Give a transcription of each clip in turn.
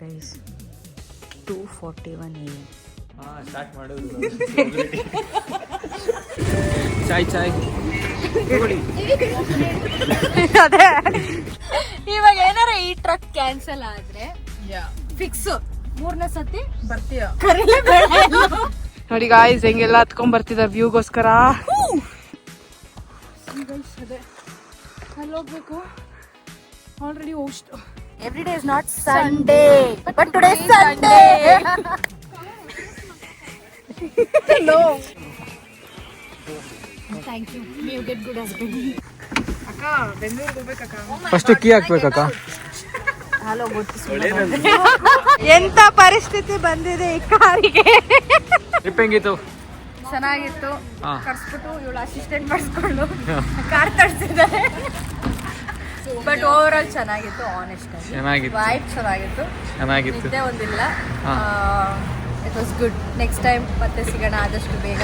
Guys 2:41 AM. Start ಮಾಡೋದು ಚಾಯ್ ಅದೇ ಇವಾಗ ಏನಾರ ಈ ಟ್ರಕ್ ಕ್ಯಾನ್ಸಲ್ ಆದ್ರೆ ಫಿಕ್ಸ್ 3ನೇ ಸತಿ ಬರ್ತೀಯ ನೋಡಿ ಗಾಯ್ಸ್ ಹೆಂಗೆಲ್ಲ ಹತ್ಕೊಂಡ್ ಬರ್ತಿದಾರೆ ವ್ಯೂಗೋಸ್ಕರ. ಅಲ್ಲಿ ಹೋಗ್ಬೇಕು already host. Every day is not Sunday, but today is Sunday. No. Thank you. You get good husband. ಅಕ್ಕ ಬೆಂಗಳೂರಿಗೆ ಹೋಗ್ಬೇಕಕ್ಕ. ಫಸ್ಟ್ ಕೀ ಹಾಕ್ಬೇಕಕ್ಕ. ಹಲೋ ಎಂತ ಪರಿಸ್ಥಿತಿ ಬಂದಿದೆ ಈ ಕಾರಿಗೆ. ಟ್ರಿಪ್ ಹೆಂಗಿತ್ತು? ಚೆನ್ನಾಗಿತ್ತು. ಕರ್ಸ್ಬಿಟ್ಟು ಇವಳು ಅಸಿಸ್ಟೆಂಟ್ ಮಾಡಿಸ್ಕೊಂಡು ಕಾರ್ ತರಿಸಿದ್ದಾರೆ. ಬಟ್ ಓವರ್ ಆಲ್ ಚೆನ್ನಾಗಿತ್ತು. ಆನೆಸ್ಟ್ ಆಗಿ ವೈಬ್ ಚೆನ್ನಾಗಿತ್ತು. ನಿದ್ದೆ ಒಂದಿಲ್ಲ. It was good. Next time ಮತ್ತೆ ಸಿಗೋಣ ಆದಷ್ಟು ಬೇಗ.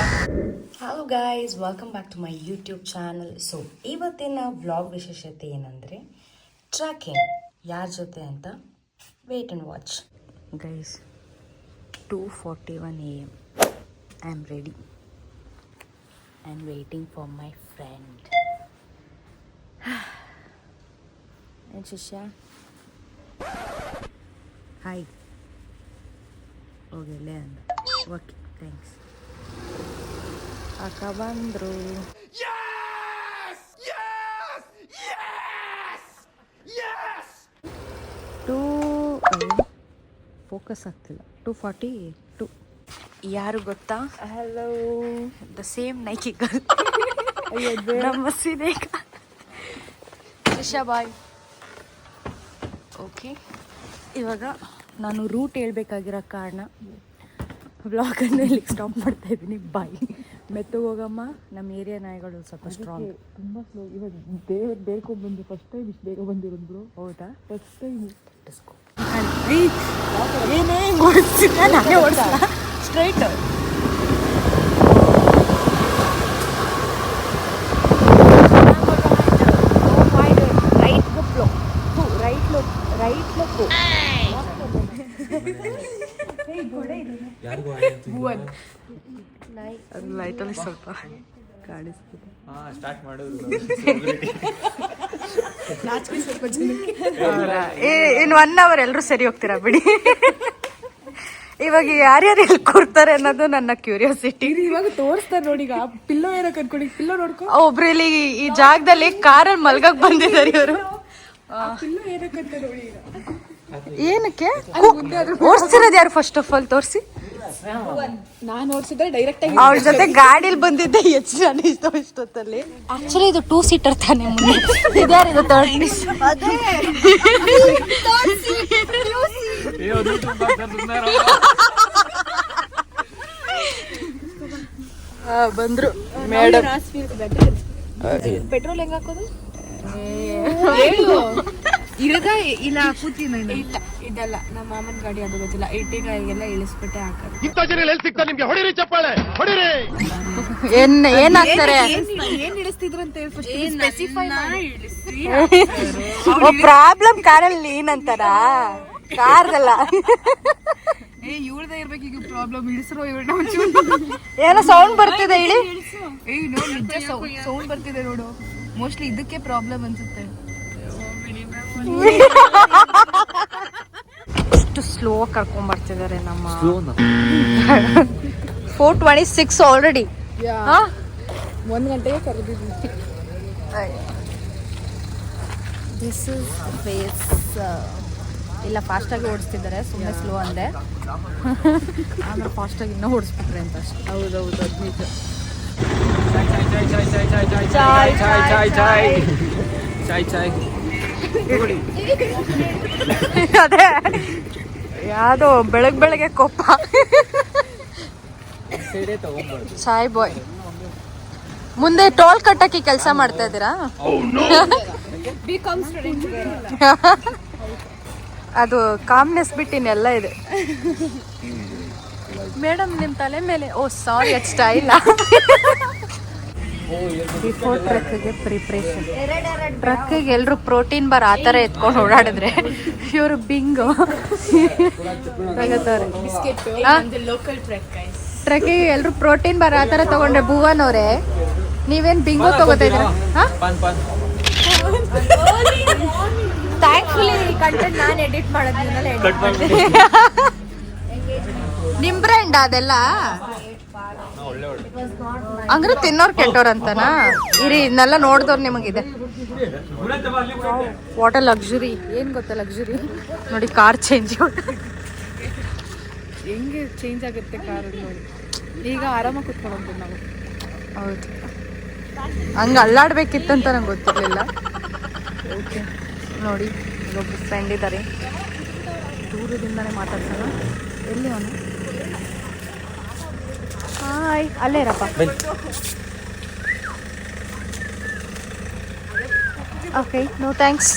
Hello guys, welcome back to my YouTube channel. So ಇವತ್ತಿನ ವ್ಲಾಗ್ ವಿಶೇಷತೆ ಏನಂದರೆ ಟ್ರ್ಯಾಕಿಂಗ್. ಯಾರ ಜೊತೆ ಅಂತ wait and watch. Guys 2:41 AM. I am ready and waiting for my friend. And Shisha. Hi. Okay, land. Okay, thanks. Akka bandru. Yes! Yes! Yes! Yes! Focus ಆಗ್ತಿಲ್ಲ. 2:42. ಯಾರು ಗೊತ್ತಾ? Hello. The same Nike girl. ನಮಸ್ತೆ ರೇಖಾ. Shisha bye. Okay, ಇವಾಗ ನಾನು root ಹೇಳ್ಬೇಕಾಗಿರೋ ಕಾರಣ ವ್ಲಾಗನ್ನು ಇಲ್ಲಿಗೆ stop ಮಾಡ್ತಾ ಇದ್ದೀನಿ. ಬಾಯ್. ಮೆತ್ತಗೆ ಹೋಗಮ್ಮ. ನಮ್ಮ ಏರಿಯಾ ನಾಯಿಗಳು ಸ್ವಲ್ಪ ಸ್ಟ್ರಾಂಗ್. ತುಂಬ ಸ್ಲೋ. ಇವಾಗ ದೇವ್ರು ಬೇಡ್ಕೊಂಡು ಬಂದು ಫಸ್ಟ್ ಟೈಮ್ ಇಷ್ಟು ಬೇಗ ಬಂದಿರೋದು ಬ್ರೋ. ಹೌದಾ? ಫಸ್ಟ್ ಟೈಮ್ ಏನೇ ಓಡಿಸ್ತೀನಿ ನಾನೇ ಓಡಿಸಲ್ಲ. ಸ್ಟ್ರೈಟ್ ಲೈಟಲ್ಲಿ ಸ್ವಲ್ಪ ಕಾಣಿಸ್ತಿದೆ. ಸ್ಟಾರ್ಟ್ ಮಾಡೋದು ಇನ್ನು 1 hour ಎಲ್ಲರೂ ಸರಿ ಹೋಗ್ತೀರಾ ಬಿಡಿ. ಇವಾಗ ಯಾರ್ಯಾರು ಎಲ್ಲಿ ಕೊಡ್ತಾರೆ ಅನ್ನೋದು ನನ್ನ ಕ್ಯೂರಿಯಾಸಿಟಿ. ಇವಾಗ ತೋರಿಸ್ತಾರೆ ನೋಡಿ. ಈಗ ಪಿಲ್ಲೋ ಏನಕ್ಕೆ ಅನ್ಕೊಂಡು ಪಿಲ್ಲೋ ನೋಡ್ಕೊ. ಒಬ್ರು ಇಲ್ಲಿ ಈ ಜಾಗದಲ್ಲಿ ಕಾರಲ್ಲಿ ಮಲ್ಗಕ್ ಬಂದಿದ್ದಾರೆ ಇವರು. ಪಿಲ್ಲೋ ಏನಕ್ಕೆ ಅಂತ ನೋಡಿ. ಏನಕ್ಕೆ ಓಡಿಸ್ತಿರೋದು ಯಾರು? ಫಸ್ಟ್ ಆಫ್ ಆಲ್ ತೋರಿಸಿ. ನಾನು ಓಡಿಸಿದ್ರೆ ಡೈರೆಕ್ಟ್ ಆಗಿ ಅವ್ರ ಜೊತೆ ಗಾಡಿಲಿ ಬಂದಿದ್ದೆ ಹೆಚ್ಚು ಜನ ಇಷ್ಟೊತ್ತಲ್ಲಿ. ಆಕ್ಚುಲಿ ಇದು 2 ಸೀಟರ್ ತಾನೆ. ಮುಂದೆ ಇದ್ಯಾರಿದು 3rd ಬಂದ್ರು ಮೇಡಮ್. ಪೆಟ್ರೋಲ್ ಹೆಂಗ್ ಹಾಕೋದು? ಇರದ ಇಲ್ಲ ಕೂತೀನಿ. ಇದಲ್ಲ ನಮ್ಮ ಮಾಮನ ಗಾಡಿ, ಅದು ಗೊತ್ತಿಲ್ಲ. 80 ಇಳಿಸ್ಬಿಟ್ಟೆ ಹಾಕೋದು. ಏನ್ ಹಾಕ್ತಾರೆ? ಏನ್ ಇಳಿಸ್ತಿದ್ರು ಅಂತ ಸ್ಪೆಸಿಫೈ ಪ್ರಾಬ್ಲಮ್ ಕಾರಲ್ಲಿ ಏನಂತಾರ? ಕಾರ್ದಲ್ಲ. ಇವ್ರದೇ ಇರ್ಬೇಕು ಈಗ ಪ್ರಾಬ್ಲಮ್. ಇಳಿಸ್ರೋ ಇವ್ರನ್ನ. ಏನೋ ಸೌಂಡ್ ಬರ್ತಿದೆ. ಇಳಿ. ನಿಜ ಸೌಂಡ್ ಬರ್ತಿದೆ ನೋಡು. ಮೋಸ್ಟ್ಲಿ ಇದಕ್ಕೆ ಪ್ರಾಬ್ಲಮ್ ಅನ್ಸುತ್ತೆ. ಎಷ್ಟು ಸ್ಲೋ ಕರ್ಕೊಂಡ್ ಬರ್ತಿದ್ದಾರೆ ನಮ್ಮ. 4:26 ಆಲ್ರೆಡಿ. 1 ಗಂಟೆಗೆ ಕರೆದಿದ್ದೀನಿ. This is face. ಇಲ್ಲ, ಫಾಸ್ಟಾಗಿ ಓಡಿಸ್ತಿದ್ದಾರೆ. ಸುಮ್ಮನೆ ಸ್ಲೋ ಅಂದೆ. ಆಮೇಲೆ ಫಾಸ್ಟಾಗಿ ಇನ್ನೂ ಓಡಿಸ್ಬಿಟ್ರೆ ಅಂತ ಅಷ್ಟೇ. ಹೌದೌದು, ಅದು ನಿಜ. ಅದೇ ಯಾವ್ದೋ ಬೆಳಗ್ಗೆ ಕೊಪ್ಪ. ಸಾಯ್ ಬಾಯ್. ಮುಂದೆ ಟೋಲ್ ಕಟ್ಟಕ್ಕೆ ಕೆಲಸ ಮಾಡ್ತಾ ಇದ್ದೀರಾ? ಅದು ಕಾಮ್ನೆಸ್ ಬಿಟ್ಟಿನೆಲ್ಲ ಇದೆ. ಮೇಡಮ್ ನಿಮ್ಮ ತಲೆ ಮೇಲೆ. ಓ ಸಾರಿ, ಅದು ಸ್ಟೈಲ್. ಬಿಫೋರ್ ಟ್ರಕ್ಕಿಗೆ ಪ್ರಿಪ್ರೇಷನ್. ಟ್ರಕ್ಕಿಗೆ ಎಲ್ಲರೂ ಪ್ರೋಟೀನ್ ಬಾರ್ ಆ ಥರ ಎತ್ಕೊಂಡು ಓಡಾಡಿದ್ರೆ ಇವರು ಬಿಂಗು ತಗೋತಾರೆ. ಟ್ರಕ್ಕಿಗೆ ಎಲ್ಲರೂ ಪ್ರೋಟೀನ್ ಬಾರ್ ಆ ಥರ ತೊಗೊಂಡ್ರೆ ಭುವನ್ ಅವರೇ ನೀವೇನು ಬಿಂಗೋ ತಗೋತಾ ಇದ್ದೀರಾ? ಥ್ಯಾಂಕ್ಫುಲಿ ಕಂಟೆಂಟ್ ನಾನು ಎಡಿಟ್ ಮಾಡೋದ್ರಿಂದ ನಿಮ್ ಬ್ರ್ಯಾಂಡ್ ಅದೆಲ್ಲ ಹಂಗ್ರೆ ತಿನ್ನೋರ್ ಕೆಟ್ಟೋರ್ ಅಂತನಾ? ಇರಿ ಇದನ್ನೆಲ್ಲ ನೋಡಿದವ್ರು ನಿಮಗಿದೆ. What a luxury. ಏನ್ ಗೊತ್ತಾ ಲಕ್ಸುರಿ? ನೋಡಿ ಕಾರ್ ಚೇಂಜ್ ಹೆಂಗೆ ಚೇಂಜ್ ಆಗುತ್ತೆ ಕಾರ್ ನೋಡಿ. ಈಗ ಆರಾಮಾಗಿ ಕುತ್ಕೊಂಡು ನಾವು. ಹೌದು, ಹಂಗೆ ಅಲ್ಲಾಡ್ಬೇಕಿತ್ತಂತ ನಂಗೆ ಗೊತ್ತಿರಲಿಲ್ಲ. ಓಕೆ ನೋಡಿ, ಒಬ್ಬರು ಫ್ರೆಂಡ್ ಇದ್ದಾರೆ, ದೂರದಿಂದನೇ ಮಾತಾಡ್ಸೋಣ. ಎಲ್ಲಿ ಅವನು? ಹಾಯ್, ಅಲ್ಲೇ ಇರಪ್ಪ. Okay, no thanks.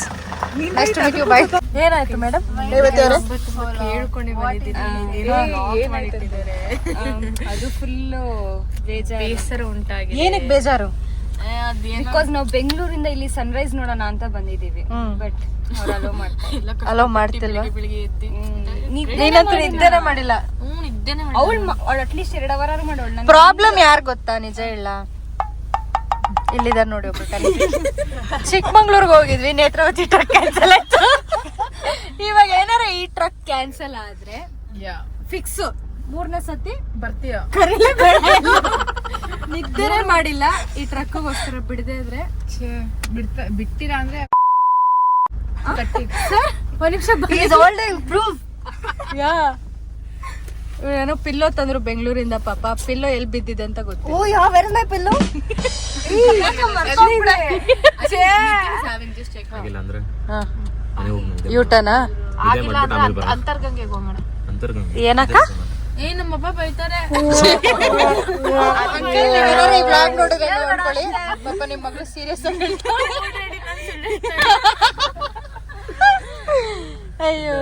Nice to meet you. Bye. ಏನಾಯ್ತು ಮೇಡಮ್? ಹೇಳ್ಕೊಂಡೆ ಬಂದಿದ್ದೀನಿ. ಅದು ಫುಲ್ಲು ಬೇಸರ ಉಂಟಾಗಿದೆ. ಏನಕ್ಕೆ ಬೇಜಾರು? ಬಿಕಾಸ್ ನಾವು ಬೆಂಗಳೂರಿಂದ ಇಲ್ಲಿ ಸನ್ರೈಸ್ ನೋಡೋಣ ಅಂತ ಬಂದಿದ್ದೀವಿ. But hello ಮಾಡ್ತಿಲ್ವಾ? ನೀನಂತೂ ನಿದ್ದೆನೇ ಮಾಡಿಲ್ಲ. ಅವಳು ಅಟ್ಲೀಸ್ಟ್ 2 ಅವರ್ ಮಾಡೋಳು. ಪ್ರಾಬ್ಲಮ್ ಯಾರು ಗೊತ್ತಾ? ನಿಜ ಇಲ್ಲ, ಇಲ್ಲಿದ್ದಾರೆ ನೋಡಿ ಒಬ್ರು. ಚಿಕ್ಕಮಂಗ್ಳೂರ್ಗೆ ಹೋಗಿದ್ವಿ, ನೇತ್ರಾವತಿ ಟ್ರಕ್ ಕ್ಯಾನ್ಸಲ್ ಆಯ್ತು. ಇವಾಗ ಏನಾರ ಈ ಟ್ರಕ್ ಕ್ಯಾನ್ಸಲ್ ಆದ್ರೆ ಫಿಕ್ಸ್ 3ನೇ ಸತಿ ಬರ್ತೀಯ. ನಿದ್ದೆನೇ ಮಾಡಿಲ್ಲ ಈ ಟ್ರಕ್ಗೋಸ್ಕರ. ಬಿಡದೆ ಇದ್ರೆ ಬಿಟ್ಟಿರಾ ಅಂದ್ರೆ ಒಂದ್ ನಿಮಿಷ ಏನೋ ಪಿಲ್ಲೋ ತಂದ್ರು ಬೆಂಗಳೂರಿಂದ. ಪಾಪ ಪಿಲ್ಲೋ ಎಲ್ಲಿ ಬಿದ್ದಿದೆ ಅಂತ ಗೊತ್ತು. ಓ ಯಾವ ಮೈ ಪಿಲ್ಲೋ ಯೂಟನಾ ಅಂತರ್ಗಂಗೆಗೆ ಹೋಗೋಣ. ಏನಕ್ಕ? ನಮ್ಮಪ್ಪ ಬೈತಾರೆ. ಪಾಪ ನಿಮ್ ಮಗಳು ಸೀರಿಯಸ್. ಅಯ್ಯೋ,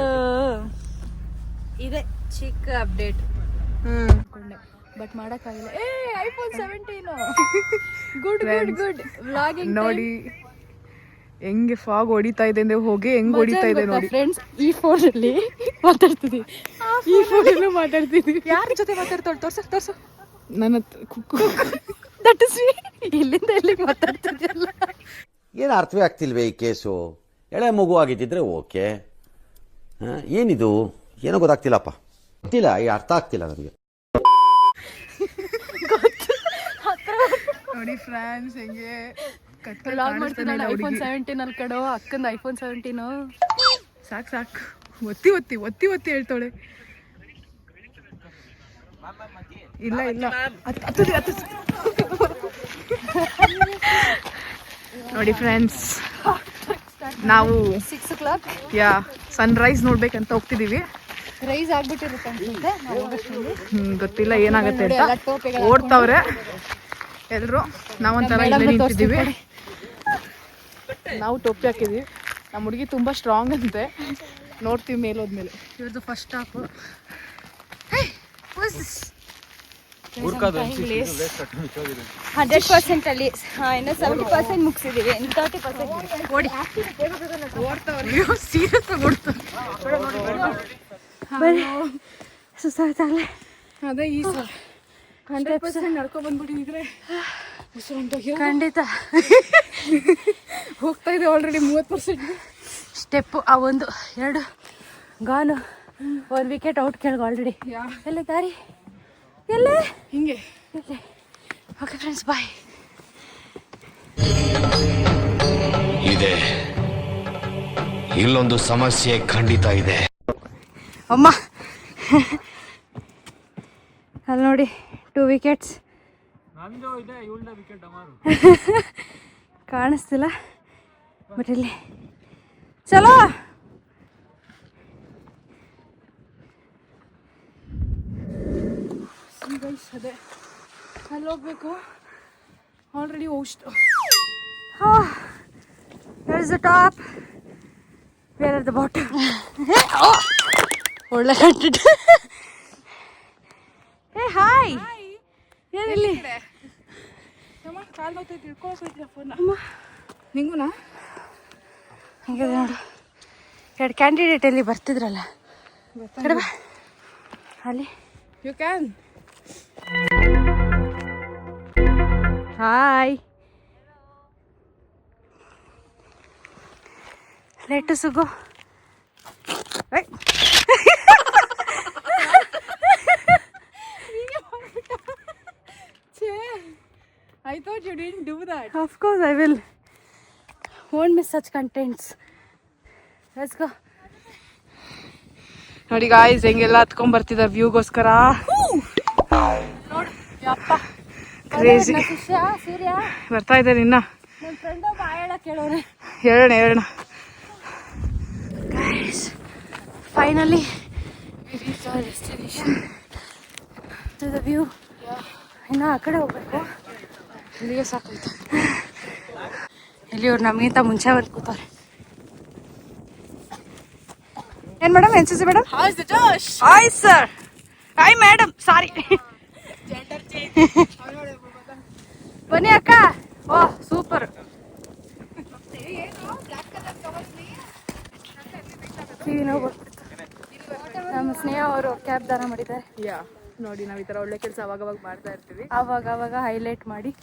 ಇದೆ ಚಿಕ್ಕ ಅಪ್ಡೇಟ್. ಬಟ್ ಮಾಡಕ್ಕಾಗಿಲ್ಲ. iPhone 17 good good good. Vlogging ನೋಡಿ ಹೆಂಗೆ ಫಾಗ್ ಹೊಡಿತಾ ಇದೆ ಅಂದ್ರೆ ಹೋಗಿ ಹೆಂಗ್ ಹೊಡಿತಾ ಇದೆ ನೋಡಿ ಫ್ರೆಂಡ್ಸ್. ಈ ಫೋನ್ ಅಲ್ಲಿ ಮಾತಾಡ್ತಿದ್ವಿ, ಈ ಫೋನಲ್ಲೂ ಮಾತಾಡ್ತಿದ್ವಿ. ಯಾರ ಜೊತೆ ಮಾತಾಡ್ತಾಳೆ? ತೋರ್ಸು. ನನ್ನ ದಟ್ ಇಸ್ ಇಲ್ಲಿಂದ ಎಲ್ಲಿಗೆ ಮಾತಾಡ್ತಿದ್ಯಲ್ಲ. ಏನು ಅರ್ಥವೇ ಆಗ್ತಿಲ್ವೇ ಈ ಕೇಸು? ಎಳೆ ಮಗು ಆಗಿದ್ದಿದ್ರೆ ಓಕೆ. ಏನಿದು ಏನೋ ಗೊತ್ತಾಗ್ತಿಲ್ಲಪ್ಪ, ಗೊತ್ತಿಲ್ಲ, ಈ ಅರ್ಥ ಆಗ್ತಿಲ್ಲ ನನಗೆ. ನೋಡಿ ಫ್ರೆಂಡ್ಸ್ ಹೆಂಗೆ iPhone 17 ಅಲ್ಲಿ ಕಡೋ ಅಕ್ಕಂದ iPhone 17. ಸಾಕು ಒತ್ತಿ ಒತ್ತಿ ಒತ್ತಿ ಒತ್ತಿ ಹೇಳ್ತಾಳೆ. ಇಲ್ಲ ನೋಡಿ ಫ್ರೆಂಡ್ಸ್, ನಾವು 6 o'clock ಸನ್ರೈಸ್ ನೋಡ್ಬೇಕಂತ ಹೋಗ್ತಿದೀವಿ. ರೈಸ್ ಆಗ್ಬಿಟ್ಟಿರುತ್ತೆ ಅನ್ಸುತ್ತೆ. ಗೊತ್ತಿಲ್ಲ ಏನಾಗುತ್ತೆ ಅಂತ. ಓಡ್ತಾವ್ರೆ ಎಲ್ರು. ನಾವೊಂಥರ ಇಲ್ಲೇ ನಿಂತಿದ್ದೀವಿ. ನಾವು ಟೋಪಿ ಹಾಕಿದ್ವಿ. ನಮ್ಮ ಹುಡುಗಿ ತುಂಬಾ ಸ್ಟ್ರಾಂಗ್ ಅಂತೆ. ನೋಡ್ತೀವಿ ಮೇಲೋದ್ಮೇಲೆ. ಇವ್ರದ್ದು ಫಸ್ಟ್ ಸ್ಟಾಪ್ 100% ಅಲ್ಲಿ ಇನ್ನು 70% ಮುಗಿಸಿದೀವಿ. 30% ಓಡಿ ಸೀರಿಯಸ್ ಸುಸ್ತಾಗ್ತಾಗಲೇ. ಅದೇ ಈ 100% ನಡ್ಕೊಂಡ್ ಬಂದ್ಬಿಟ್ಟಿದ್ರೆ ಖಂಡಿತ ಹೋಗ್ತಾ ಇದೆ. Already 30% step. ಆ 1 2 ಗಾನು 1 ವಿಕೆಟ್ ಔಟ್ ಕೆಳಗೆ ಆಲ್ರೆಡಿ. ಎಲ್ಲ ದಾರಿ ಎಲ್ಲ ಹಿಂಗೆ. ಓಕೆ ಫ್ರೆಂಡ್ಸ್, ಬಾಯ್. ಇದೆ, ಇಲ್ಲೊಂದು ಸಮಸ್ಯೆ ಖಂಡಿತ ಇದೆ. ಅಮ್ಮ ಅಲ್ಲಿ ನೋಡಿ 2 ವಿಕೆಟ್ಸ್. ಕಾಣಿಸ್ತಿಲ್ಲ ಬಟ್ ಇಲ್ಲಿ ಚಲೋ. ಅದೇ ಅಲ್ಲಿ ಹೋಗ್ಬೇಕು. Already ಹೋಷ್ಟು. Here is the top. Where are the bottom? ಒಳ್ಳೆ ಕಂಟಿಟ್. ಹೇ ಹಾಯ್. ಏನಿಲ್ಲಿ ನಿಂಗುನಾ ಹಿಂಗಿದೆ ನೋಡು, 2 ಕ್ಯಾಂಡಿಡೇಟ್ ಎಲ್ಲಿ ಬರ್ತಿದ್ರಲ್ಲ ಕಡೆ ಬಾ. ಅಲ್ಲಿ ಯು ಕ್ಯಾನ್. ಹಾಯ್ ಲೇಟು ಸುಗು. I thought you didn't do that. Of course I will. Won't miss such contents. Let's go. ನೋಡಿ ಗಾಯ್ಸ್ ಹೆಂಗೆಲ್ಲ ಹತ್ಕೊಂಡ್ ಬರ್ತಿದ್ದಾರೆ ವ್ಯೂಗೋಸ್ಕರ. ಕ್ರೇಜಿ ಸೂರ್ಯ ಬರ್ತಾ ಇದ್ದಾರೆ ಇನ್ನ. ನನ್ನ ಫ್ರೆಂಡ್ ಒಬ್ಬ ಕೇಳೋರೆ. ಹೇಳೋಣ Guys, finally we reached our destination. To the view. ಇನ್ನು ಆ ಕಡೆ ಹೋಗ್ಬೇಕು. ಇಲ್ಲಿಗೆ ಸಾಕಾಯ್ತು. ಇಲ್ಲಿ ಇವ್ರು ನಮಗಿಂತ ಮುಂಚೆ ಬಂದು ಕೂತಾರೆ. ಏನ್ madam, N C C madam? Hi sir. Hi madam, sorry. ಬನ್ನಿ ಅಕ್ಕ. Oh super. ನಮ್ಮ ಸ್ನೇಹ ಅವರು ಕ್ಯಾಬ್ ದಾನ ಮಾಡಿದ್ದಾರೆ. ನೋಡಿ ನಾವ್ ಈ ತರ ಒಳ್ಳೆ ಕೆಲಸ ಅವಾಗ ಮಾಡ್ತಾ ಇರ್ತೀವಿ. ಅವಾಗ ಹೈಲೈಟ್ ಮಾಡಿ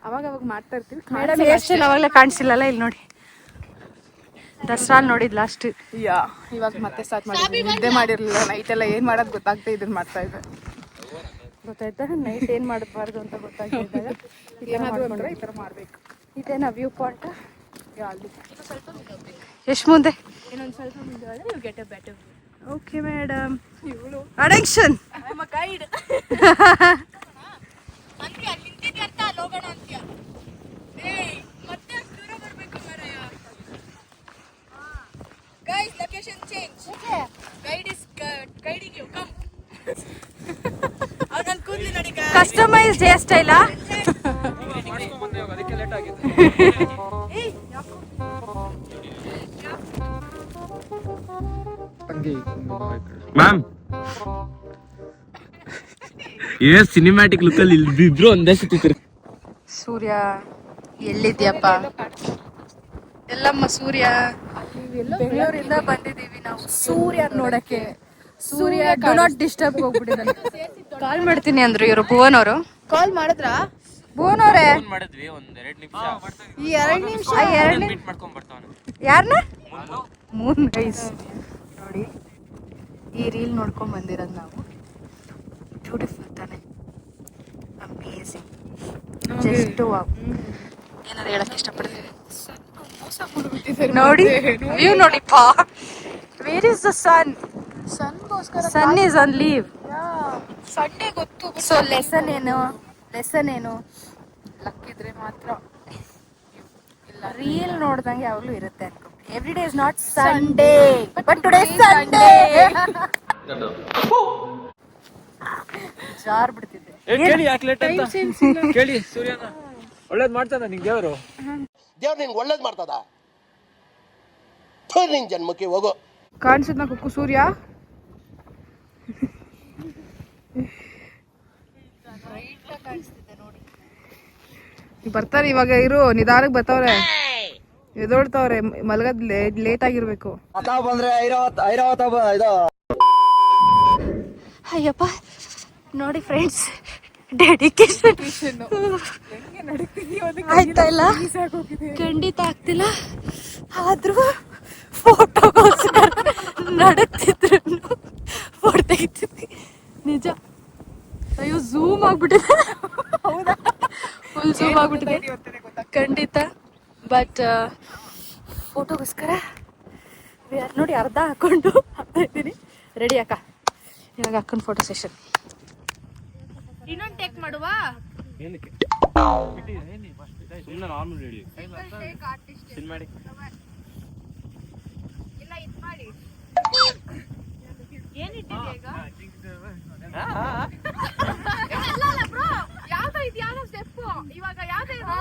ಅವಾಗ ಮಾಡ್ತಾ ಇರ್ತೀವಿ. ಮೇಡಮ್ ಹೇರ್ ಸ್ಟೈಲ್ ಅವಾಗಲೇ ಕಾಣಿಸಿಲ್ಲಲ್ಲ, ಇಲ್ಲಿ ನೋಡಿ. ದಸರಾ ನೋಡಿದ್ ಲಾಸ್ಟ್. ಇವಾಗ ಮತ್ತೆ ಸ್ಟಾರ್ಟ್ ಮಾಡಿದ್ವಿ. ನಿದ್ದೆ ಮಾಡಿರ್ಲಿಲ್ಲ, ನೈಟ್ ಎಲ್ಲ ಏನ್ ಮಾಡೋದು ಗೊತ್ತಾಗ್ತಾ ಇದನ್ನ ಮಾಡ್ತಾ ಇದ್ದೆ. ಗೊತ್ತಾಯ್ತಾ, ನೈಟ್ ಏನ್ ಮಾಡಬಾರ್ದು ಅಂತ ಗೊತ್ತಾಗಿದ್ದಾಗ ಏನಾದ್ರು ಅಂದ್ರೆ ಈ ತರ ಮಾಡ್ಬೇಕು. ಇದೇನಾ ವ್ಯೂ ಪಾಯಿಂಟ್? ಅಲ್ಲಿ ಎಷ್ಟು ಮುಂದೆ? ಇನ್ನೊಂದ್ ಸ್ವಲ್ಪ ಮುಂದೆ ಹೋದ್ರೆ you get a better view. Okay madam. Attention. I am a guide. ಅಂತ್ಯ ನಿಂತಿದ್ದೆ ಅಂತ ಲೋಗಣ ಅಂತ್ಯ. ಏಯ್ ಮತ್ತೆ ದೂರ ಬರಬೇಕು ಮಾರಾಯ. Guys location change. Guide is guiding you come. ಅವ್ರು ನನ್ನ ಕೂದಲು ನೋಡಿ ಗೈಸ್. Customised hair style. ಅದಕ್ಕೆ ಲೇಟ್ ಆಗಿದೆ. ಏಯ್ ಯಾಕೋ ಮ್ಯಾಮ್ ಏ ಸಿನಿಮ್ಯಾಟಿಕ್ ಲುಕ್ ಅಲ್ಲಿ ಇಬ್ರು ಒಂದೇ ಸುತ್ತಿದ್ರು. ಸೂರ್ಯ ಎಲ್ಲಿದ್ಯಪ್ಪ? ಎಲ್ಲಮ್ಮ ಸೂರ್ಯ? ಬೆಂಗಳೂರಿಂದ ಬಂದಿದ್ದೀವಿ ನಾವು ಸೂರ್ಯ ನೋಡಕ್ಕೆ. ಸೂರ್ಯ ಡು ನಾಟ್ ಡಿಸ್ಟರ್ಬ್ ಹೋಗ್ಬಿಟ್ಟಿದ್ದಾನೆ. ಕಾಲ್ ಮಾಡ್ತೀನಿ ಅಂದ್ರು ಇವರು ಭುವನ್ ಅವರು. ಕಾಲ್ ಮಾಡಿದ್ರಾ? ಭುವನ್ ಅವರೇ ಮಾಡಿದ್ವಿ ಒಂದ್ 2 ನಿಮಿಷ. ಈ 2 ನಿಮಿಷ ಮೀಟ್ ಮಾಡ್ಕೊಂಡ್ ಬರ್ತಾನೆ. ಯಾರನ್ನ? ಮೂನ್ ಗೈಸ್ ನೋಡಿ, ಈ ರೀಲ್ ನೋಡ್ಕೊಂಡ್ ಬಂದಿರೋದು ನಾವು. ಬ್ಯೂಟಿಫುಲ್ ತಾನೆ, ಅಮೇಜಿಂಗ್. Just wow. ಏನಾದ್ರು ಹೇಳಕ್ ಇಷ್ಟಪಡ್ತೀನಿ ನೋಡಿ. ವ್ಯೂ ನೋಡಿಪ್ಪ. Where is the sun? Sun is on leave. Sunday ಗೊತ್ತು. ಸೊ ಲೆಸನ್ ಏನು? ಲಕ್ಕಿದ್ರೆ ಮಾತ್ರ. ರೀಲ್ ನೋಡ್ದಂಗೆ ಯಾವಾಗ್ಲೂ ಇರುತ್ತೆ ಅನ್ಕೊ. Every day is not Sunday, but today Sunday. ಜಾರ್ ಬಿಡ್ತಿದ್ದೆ. ಕೇಳಿ ಯಾಕೆ ಲೇಟ್ ಅಂತ ಕೇಳಿ. ಸೂರ್ಯನ ಒಳ್ಳೇದ್ ಮಾಡ್ತಾನ ನಿಂಗೆ ದೇವರು. ದೇವ್ರು ನಿನ್ಗೆ ಒಳ್ಳೇದು ಮಾಡ್ತದ. ನಿನ್ ಜನ್ಮಕ್ಕೆ ಹೋಗೋ. ಕಾಣಿಸಿದ್ನ ಕುಕ್ಕು ಸೂರ್ಯ. ಬರ್ತಾರೆ ಇವಾಗ, ಇರು ನಿಧಾನಕ್ಕೆ ಬರ್ತಾವ್ರೆ. ಎದೋಡ್ತಾವ್ರೆ, ಮಲಗದ್ ಲೇಟ್ ಆಗಿರ್ಬೇಕು. ಅಯ್ಯಪ್ಪ ನೋಡಿ ಫ್ರೆಂಡ್ಸ್, ಡೆಡಿಕೇಶನ್ ಆಯ್ತಾ ಇಲ್ಲ? ಖಂಡಿತ ಆಗ್ತಿಲ್ಲ. ಆದ್ರೂ ಫೋಟೋಗೋಸ್ಕರ ನಡುತ್ತಿದ್ರು ಫೋಟೋ ತೆಗಿತಿದ್ವಿ. ನಿಜ. ಅಯ್ಯೋ ಝೂಮ್ ಆಗ್ಬಿಟ್ಟಿದೆ. ಹೌದಾ? ಫುಲ್ ಝೂಮ್ ಆಗ್ಬಿಟ್ಟಿದೆ ಖಂಡಿತ. ಬಟ್ ಫೋಟೋಗೋಸ್ಕರ ನೋಡಿ ಅರ್ಧ ಹಾಕೊಂಡು ಹಾಕ್ತಾ ಇದ್ದೀನಿ. ರೆಡಿ ಅಕ್ಕ, ಇವಾಗ ಅಕ್ಕನ ಫೋಟೋ ಸೆಷನ್. ಇನ್ನೊಂದು ಟೇಕ್ ಮಾಡುವ. ಏನಕ್ಕೆ ಸುಮ್ಮನೆ ನಾರ್ಮಲ್ ರೆಡಿ ಸಿನಿಮ್ಯಾಟಿಕ್ ಇಲ್ಲ ಇದು ಮಾಡಿ. ಏನಿಟ್ಟಿದ್ಯಾ ಈಗ? ಅಲ್ಲ ಬ್ರೋ, ಯಾವ್ದು ಇದು? ಯಾವ್ದು ಸ್ಟೆಪ್ ಇವಾಗ? ಯಾವ್ದು ಇದು?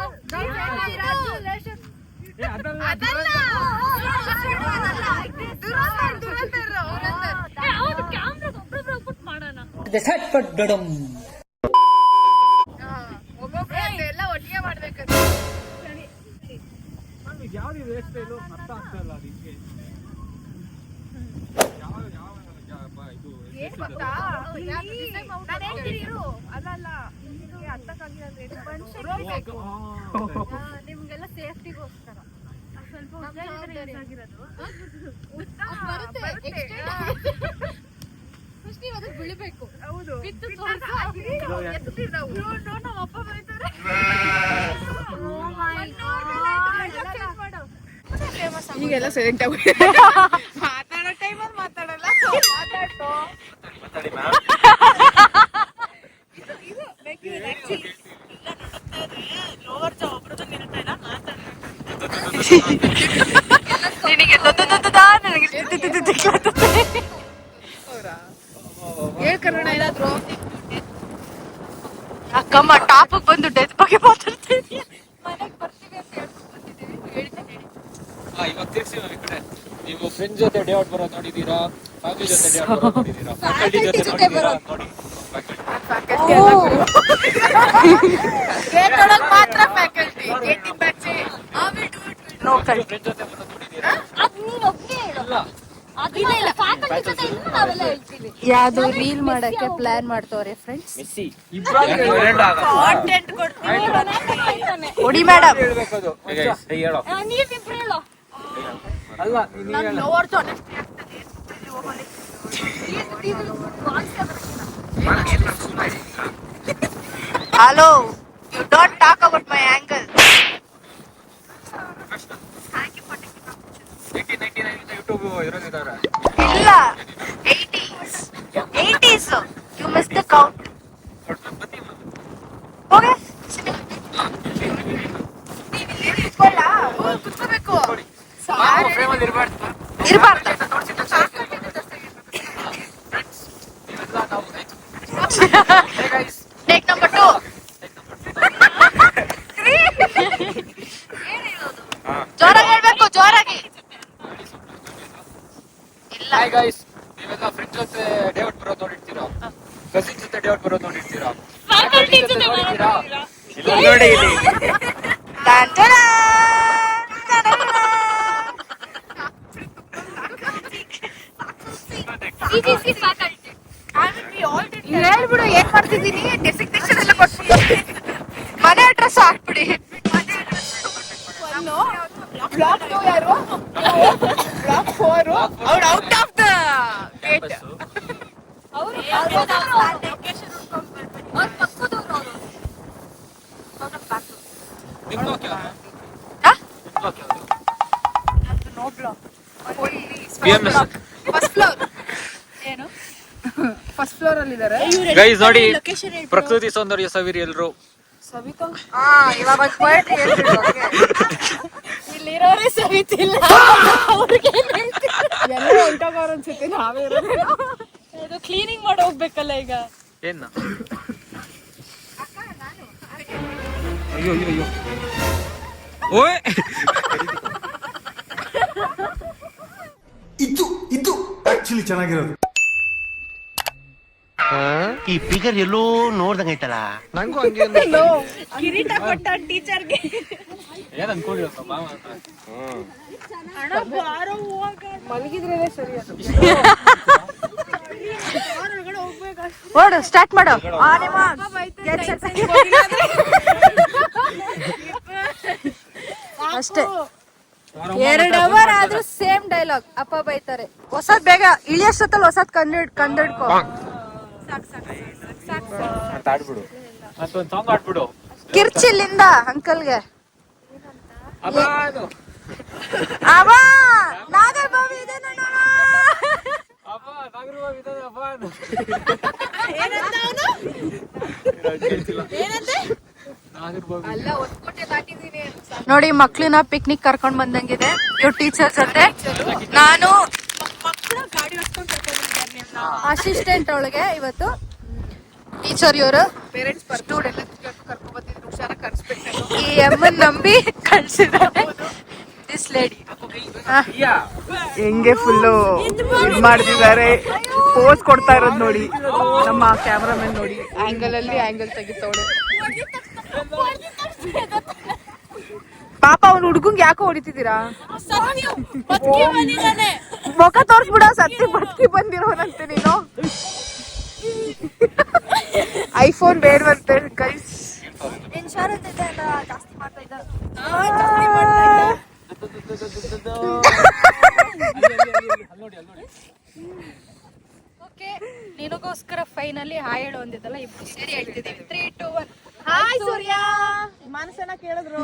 ಅದಲ್ಲ ದುರಂತರ. ಹೌದು, ಕ್ಯಾಮ್ರಾ ಒಬ್ಬೊಬ್ರು ಪುಟ್ ಮಾಡೋಣ. ಒಬ್ಬೊಬ್ರೆ ಅರ್ಥ ಆಗ್ತಲ್ಲ ಅದಕ್ಕೆ ಏನ್ ಗೊತ್ತಾ ನಾನು ಹೇಳ್ತೀನಿ ಇರು ಅಲ್ಲ ನಿಮ್ಗೆ ಅರ್ಥಕ್ಕಾಗಿರೋದು ನಿಮ್ಗೆಲ್ಲ ಸೇಫ್ಟಿಗೋಸ್ಕರ ಸ್ವಲ್ಪ ಫಸ್ಟ್ ನೀವು ಅದಕ್ಕೆ ಬೀಳ್ಬೇಕು. ಹೌದು ನಮ್ಮ ಅಪ್ಪ ಬರೀತಾರೆ. ಈಗೆಲ್ಲ ಸೈಲೆಂಟ್ ಆಗಿ ಮಾತಾಡೋ ಟೈಮಲ್ಲಿ ಮಾತಾಡಲ್ಲ ಮಾತಾಡ್ತೋ ಹೇಳ್ಕರೋಣ ಏನಾದ್ರು ಅಕ್ಕಮ್ಮ ಟಾಪ್ ಬಂದು ಡೆತ್ ಬಗ್ಗೆ ಮಾತಾಡ್ತೀನಿ. ಮನೆಗೆ ಬರ್ತೀವಿ ಅಂತ ಹೇಳ್ತೀನಿ. ಇವಾಗ ತಿರ್ಸಿ ಈ ಕಡೆ ನೀವು ಫ್ರೆಂಡ್ಸ್ ಜೊತೆ ಡೇ ಔಟ್ ಬರೋದು ನೋಡಿದೀರಾ, ಫ್ಯಾಮಿಲಿ ಜೊತೆ ಡೇ ಔಟ್ ಬರೋದು ನೋಡಿದೀರಾ, ಫ್ಯಾಕಲ್ಟಿ ಜೊತೆ ನೋಡಿದೀರಾ ನೋಡಿ. ಗೇಟ್ ಒಳಗೆ ಮಾತ್ರ ಫ್ಯಾಕಲ್ಟಿ, ಗೇಟ್ ಬ್ಯಾಚೆ ಲೋಕಲ್. ಫ್ರೆಂಡ್ಸ್ ಜೊತೆ ಬರೋದು ನೋಡಿದೀರಾ? ಅದು ನೀನು ಒಬ್ಬನೇ ಹೇಳು. ಇಲ್ಲ ಇಲ್ಲ ಫ್ಯಾಕಲ್ಟಿ ಜೊತೆ ಇನ್ನು ನಾವೆಲ್ಲ ಹೇಳ್ತೀವಿ. ಯಾವ್ದು ರೀಲ್ ಮಾಡಕ್ಕೆ ಪ್ಲಾನ್ ಮಾಡ್ತವ್ರೆ ಫ್ರೆಂಡ್ಸ್. ಮಿಸ್ಸಿ ಇಬ್ರಾಹಿಂ ಕಾಂಟೆಂಟ್ ಕೊಡ್ತೀವಿ. ಹೊಡಿ ಮೇಡಮ್. ಹೇಳ್ಬೇಕದು ಹೇಳೋ ನೀವಿಬ್ರು ಹೇಳೋ. ಅಲ್ಲ ನೀನು ನಾನು ಹೇಳು. ಲವರ್ ಆನೆಸ್ಟಿ ಆಗ್ತದೆ. Hello, you don't talk about my angle. 1999 YouTube ಇರೋದಿದ್ದಾರೆ. ಇಲ್ಲ 80s you miss the count. ಹೋಗೆ ಕುತ್ಕೋಬೇಕು. ಫ್ರೇಮಲ್ಲಿ ಇರಬಾರ್ದು. ಇರಬಾರ್ದು. Take number 2. ಜೋರಾಗಿ ಹೇಳ್ಬೇಕು, ಜೋರಾಗಿ. ಇಲ್ಲ ಹಾಯ್ ಗೈಸ್, ನೀವೆಲ್ಲ ಫ್ರೆಂಡ್ಸ್ ಜೊತೆ ಡೇ ಔಟ್ ಬರೋದು ನೋಡಿರ್ತೀರಾ, ಕಸಿನ್ ಜೊತೆ ಡೇ ಔಟ್ ಬರೋದು ನೋಡಿರ್ತೀರಾ, ಫ್ಯಾಕಲ್ಟಿ ಜೊತೆ ನೋಡಿರ್ತೀರಾ? ಇಲ್ಲ ನೋಡಿ ಇಲ್ಲಿ ಟನ್ ಟನ್ ಟನ್. ಹೇಳ್ಬಿಡು ಏನ್ ಮಾಡ್ತಿದ್ದೀನಿ. ಡೆಸಿಗ್ನೇಷನ್ ಎಲ್ಲ ಕೊಟ್ಬಿಡಿ, ಮನೆ ಅಡ್ರೆಸ್ ಹಾಕ್ಬಿಡಿ. ಬ್ಲಾಕ್ 2 ಯಾರು ಬ್ಲಾಕ್ 4 ಅವ್ರು ಔಟ್ ಆಫ್ ದ ಗೇಟ್. ನಿಮ್ಮ ಬ್ಲಾಕ್ ಯಾವ್ದು? ಬ್ಲಾಕ್ ಯಾವ್ದು? BMS. ಫಸ್ಟ್ ಫ್ಲೋರ್ ಅಲ್ಲಿ ಇದಾರೆ. ಗೈಸ್ ನೋಡಿ, ಪ್ರಕೃತಿ ಸೌಂದರ್ಯ ಸವಿರಿ ಎಲ್ರು. ಇವಾಗ ಇಲ್ಲಿರೋರೇ ಸವಿತಿಲ್ಲ. ಎಲ್ಲ ಹೊಂಟೋಗೋರು ಅನ್ಸುತ್ತೆ, ನಾವೇ ಇರೋದು. ಕ್ಲೀನಿಂಗ್ ಮಾಡಿ ಹೋಗ್ಬೇಕಲ್ಲ ಈಗ. ಏನ ಅಯ್ಯೋ ಅಯ್ಯೋ ಅಯ್ಯೋ ಓಯ್ ಇದು ಆಕ್ಚುಲಿ ಚೆನ್ನಾಗಿರೋದು. ಈ ಫಿಗರ್ ಎಲ್ಲೋ ನೋಡ್ದಂಗೈತಲ್ಲ. ನಂಗೂ ಹಂಗೆ ಕಿರೀಟ ಕೊಟ್ಟ ಟೀಚರ್ಗೆ. ಏನ್ ಅನ್ಕೊಂಡಿರಪ್ಪ ಮಾವ ಅಂತ. ಮಲಗಿದ್ರೆ ಸರಿ ಅದು. ಓಡು ಸ್ಟಾರ್ಟ್ ಮಾಡು. ಅಷ್ಟೇ, 2 ಅವರ್ ಆದ್ರೂ ಸೇಮ್ ಡೈಲಾಗ್. ಅಪ್ಪ ಬೈತಾರೆ. ಹೊಸದ್ ಬೇಗ ಇಳಿಯೋಷ್ಟೊತ್ತಲ್ಲಿ ಹೊಸದ್ ಕಂಡಿಡ್ಕೊ. ಅಂತ ಆಡ್ಬಿಡು, ಅಂತ ಒಂದು ಸಾಂಗ್ ಆಡ್ಬಿಡು. ಕಿರ್ಚಿಲ್ಲಿಂದ ಅಂಕಲ್ಗೆ. ಅಬ್ಬ ಅದು ಅವ ನಾಗರಬಾವಿ ಇದೆ ನೋಡೋಣ. ಅಬ್ಬ ನಾಗರಬಾವಿ ಇದ್ದಾನೆ ಅಬ್ಬ ಅದು. ಅಲ್ಲ 1 ಕೋಟಿ ದಾಟಿದೀನಿ. ನೋಡಿ, ಮಕ್ಳನ್ನ ಪಿಕ್ನಿಕ್ ಕರ್ಕೊಂಡ್ ಬಂದಂಗಿದೆ ಇವ್ರ ಟೀಚರ್ ಜೊತೆ. ನಾನು ಅಸಿಸ್ಟೆಂಟ್ ಒಳಗೆ ಇವತ್ತು ಟೀಚರ್. ಇವರು ಪೇರೆಂಟ್ಸ್ ಸ್ಟೂಡೆಂಟ್ ಎಲ್ಲ ಕರ್ಕೊಂಡ್ ಬಂದಿದ್ರು, ಹುಷಾರ ಕರ್ಸ್ಬೇಕು. ಈ ಎಮ್ಮನ್ ನಂಬಿ ಕಳ್ಸಿದ್ದಾರೆ. ದಿಸ್ ಲೇಡಿ ಹೆಂಗೆ ಫುಲ್ಲು ಮಾಡ್ತಿದ್ದಾರೆ, ಪೋಸ್ ಕೊಡ್ತಾ ಇರೋದು ನೋಡಿ. ನಮ್ಮ ಕ್ಯಾಮರಾಮನ್ ನೋಡಿ ಆಂಗಲ್ ಅಲ್ಲಿ ಆಂಗಲ್ ತೆಗಿತವಳೆ. ಪಾಪ ಅವ್ನ ಹುಡ್ಗಂಗ್ ಯಾಕೋ ಹೊಡಿತಿದ್ದೀರಾ? ಮುಖ ತೋರ್ಸ್ಬಿಡ, ಸತ್ತಿ ಬದುಕಿ ಬಂದಿರೋನಂತೆ ನೀನು. IPhone ಬೇಡವಂತೆ guys. ಇನ್ಶೂರೆನ್ಸ್ ಇದೆ ಅಲ್ಲ, ಜಾಸ್ತಿ ಮಾಡ್ತಾ ಇದ್ದ. ಓಕೆ, ನಿನಗೋಸ್ಕರ ಫೈನಲಿ ಹಾಯ್ ಹೇಳು ಅಂದಿದ್ದಲ್ಲ, ಇಬ್ರು ಸೇರಿ ಹೇಳ್ತಿದ್ದೀವಿ. 3, 2, 1 ಹಾಯ್ ಸೂರ್ಯ. ಮನಸ್ಸನ್ನ ಕೇಳಿದ್ರು.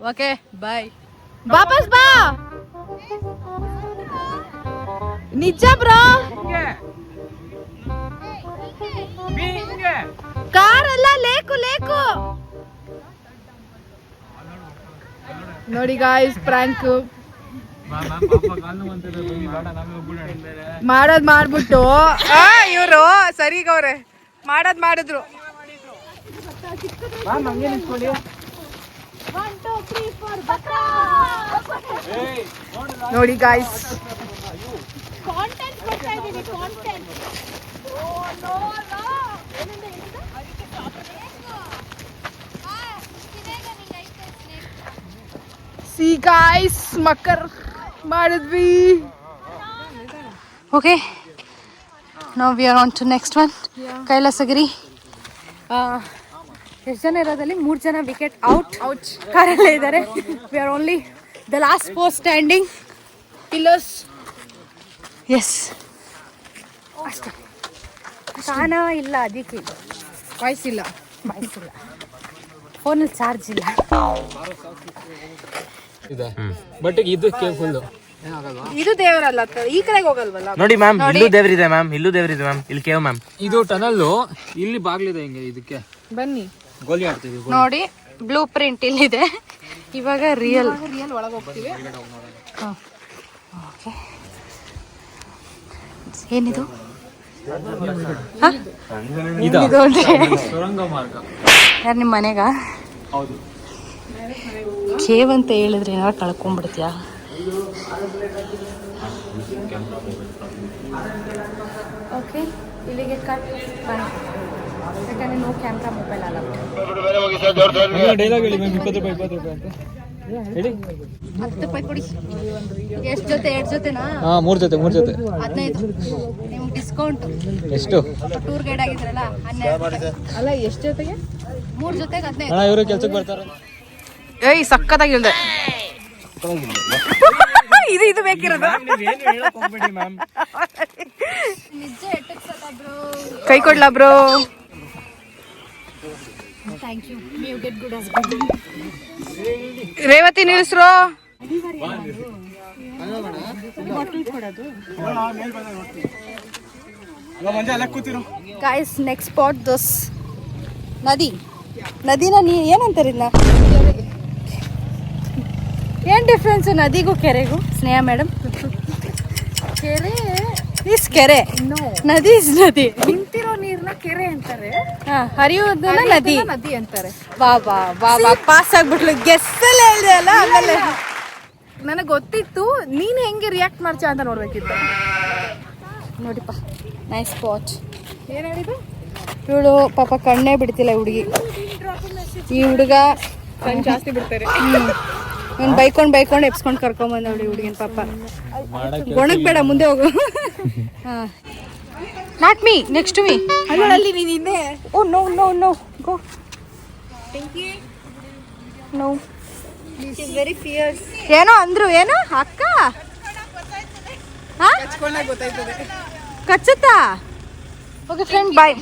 Okay bye. ವಾಪಸ್ ಬಾ. ನಿಜ ಬ್ರೋ. ಕಾರ್ ಅಲ್ಲ, ಲೇಕು ಲೇಕು. ನೋಡಿ ಗಾಯ್ಸ್, ಪ್ರಾಂಕ್ ಮಾಡೋದ್ ಮಾಡ್ಬಿಟ್ಟು ಇವ್ರು ಸರಿಗವ್ರೆ. ಮಾಡಿದ್ರು. ನೋಡಿ ಗಾಯ್ಸ್, ಸಿ ಗಾಯ್ಸ್, ಮಕ್ಕರ್ ಮಾಡಿದ್ವಿ. ಓಕೆ, ನಾವು we are on to next one. Kailasagiri. ಎಷ್ಟು ಜನ ಇರೋದಲ್ಲಿ 3 ಜನ ವಿಕೆಟ್ ಔಟ್ ಕಾರಲ್ಲೇ ಇದ್ದಾರೆ. We are only the last post standing. Pillars. Yes, ಅಷ್ಟೇ. ಕಾನ ಇಲ್ಲ, ಅದಕ್ಕೆ ವಾಯ್ಸ್ ಇಲ್ಲ, ಫೋನಲ್ಲಿ ಚಾರ್ಜ್ ಇಲ್ಲ. ಬಟ್ ಇದು ಫುಲ್ ಇದು ದೇವರಲ್ಲ, ಈ ಕಡೆಗೆ ಹೋಗಲ್ವಲ್ಲ. ನೋಡಿ ಮ್ಯಾಮ್, ಇಲ್ಲೂ ದೇವರಿದೆ ಮ್ಯಾಮ್, ಇಲ್ಲಿ ಕೇವ್ ಮ್ಯಾಮ್. ಇದು ಟನಲ್, ಇಲ್ಲಿ ಬಾಗ್ಲಿದೆ. ಹಿಂಗೆ ಇದಕ್ಕೆ ಬನ್ನಿ ಗೋಲಿ ಆಡ್ತೀವಿ. ನೋಡಿ, ಬ್ಲೂ ಪ್ರಿಂಟ್ ಇಲ್ಲಿದೆ. ಇವಾಗ ರಿಯಲ್ ಒಳಗೆ ಹೋಗ್ತೀವಿ. ಓಕೆ, ಏನಿದು? ಇದು ಇದು ಅಂದ್ರೆ ಸುರಂಗ ಮಾರ್ಗ. ಯಾರು ನಿಮ್ಮ ಮನೆಗ? ಹೌದು. ಕೇವ್ ಅಂತ ಹೇಳಿದ್ರೆ ಏನಾರು ಕಳ್ಕೊಂಡ್ಬಿಡ್ತೀಯಾ? ಓಕೆ, ಇಲ್ಲಿಗೆ ಕಟ್. ಯಾಕಂದ್ರೆ ನೋ ಕ್ಯಾಮ್ರಾ, ಮೊಬೈಲ್ ಅಲ್ಲ. ಡೈಲಾಗ್ ಹೇಳಿ ಮ್ಯಾಮ್. 20 ರೂಪಾಯಿ ಅಂತ ಹೇಳಿ. 10 ರೂಪಾಯಿ ಕೊಡಿ. ಎಷ್ಟು ಜೊತೆ? 2 ಜೊತೆನಾ? 3 ಜೊತೆ 15. ನಿಮ್ಗೆ ಡಿಸ್ಕೌಂಟ್ ಎಷ್ಟು? ಟೂರ್ ಗೈಡ್ ಆಗಿದ್ರಲ್ಲ, 12. ಅಲ್ಲ, ಎಷ್ಟು ಜೊತೆಗೆ? 3 ಜೊತೆಗೆ 15. ಅಣ್ಣ, ಇವರು ಕೆಲ್ಸಕ್ಕೆ ಬರ್ತಾರ. ಏಯ್, ಸಕ್ಕತ್ತಾಗಿ ಹೇಳ್ದೆ. ಇದು ಬೇಕಿರೋದು. ನಿಜ ಎಟ್ಟಕ್ಸಲ್ಲ ಬ್ರೋ. ಕೈ ಕೊಡ್ಲಾ ಬ್ರೋ? ಥ್ಯಾಂಕ್ ಯು, ನೀವು ಗೆಟ್ ಗುಡ್ ಹಸ್ಬೆಂಡ್. ರೇವತಿ ನಿಲ್ಸ್ರು. ಗಾಯ್ಸ್, ನೆಕ್ಸ್ಟ್ ಸ್ಪಾಟ್ ದೋಸ್ ನದಿನ ಏನಂತಾರೆ ಇದನ್ನ? ಏನು ಡಿಫ್ರೆನ್ಸು ನದಿಗೂ ಕೆರೆಗೂ? ಸ್ನೇಹ ಮೇಡಮ್, ಕೆರೆ ಇಸ್ ಕೆರೆ, ನದಿ ಇಸ್ ನದಿ. ನಿಂತಿರೋ ನೀರ್ನ ಕೆರೆ ಅಂತಾರೆ, ಹರಿಯೋದನ್ನ ನದಿ ಅಂತಾರೆ. ವಾ ವಾ ವಾ ವಾ, ಪಾಸ್ ಆಗ್ಬಿಟ್ಲು. ಗೆಸ್ಸಲ್ಲಿ ಹೇಳಿದೆ ಅಲ್ಲ. ಆಮೇಲೆ ನನಗೆ ಗೊತ್ತಿತ್ತು, ನೀನು ಹೆಂಗೆ ರಿಯಾಕ್ಟ್ ಮಾಡ್ತೀಯ ಅಂತ ನೋಡ್ಬೇಕಿತ್ತು. ನೋಡಿಪ್ಪ, ನೈಸ್ ಸ್ಪಾಟ್. ಏನು ಹೇಳಿದ್ದು? ಇವಳು ಪಾಪ ಕಣ್ಣೇ ಬಿಡ್ತಿಲ್ಲ ಹುಡುಗಿ. ಈ ಹುಡುಗ ಕಣ್ ಜಾಸ್ತಿ ಬಿಡ್ತಾರೆ. ಇವ್ನು ಬೈಕೊಂಡು ಎಪ್ಸ್ಕೊಂಡು ಕರ್ಕೊಂಬಂದ ನೋಡಿ ಹುಡುಗಿನ. ಪಾಪ ಗೊಣಕ್ ಬೇಡ, ಮುಂದೆ ಹೋಗು. Not me, next to me. ಅಲ್ಲಿ ನೀನು ಇನ್ನೇ. Oh no no no, go. No, very fierce. ಏನೋ ಅಂದ್ರು, ಏನೋ ಅಕ್ಕ ಗೊತ್ತಾಯ್ತದೆ. ಕಚ್ಚುತ್ತಾ? Okay friend, bye.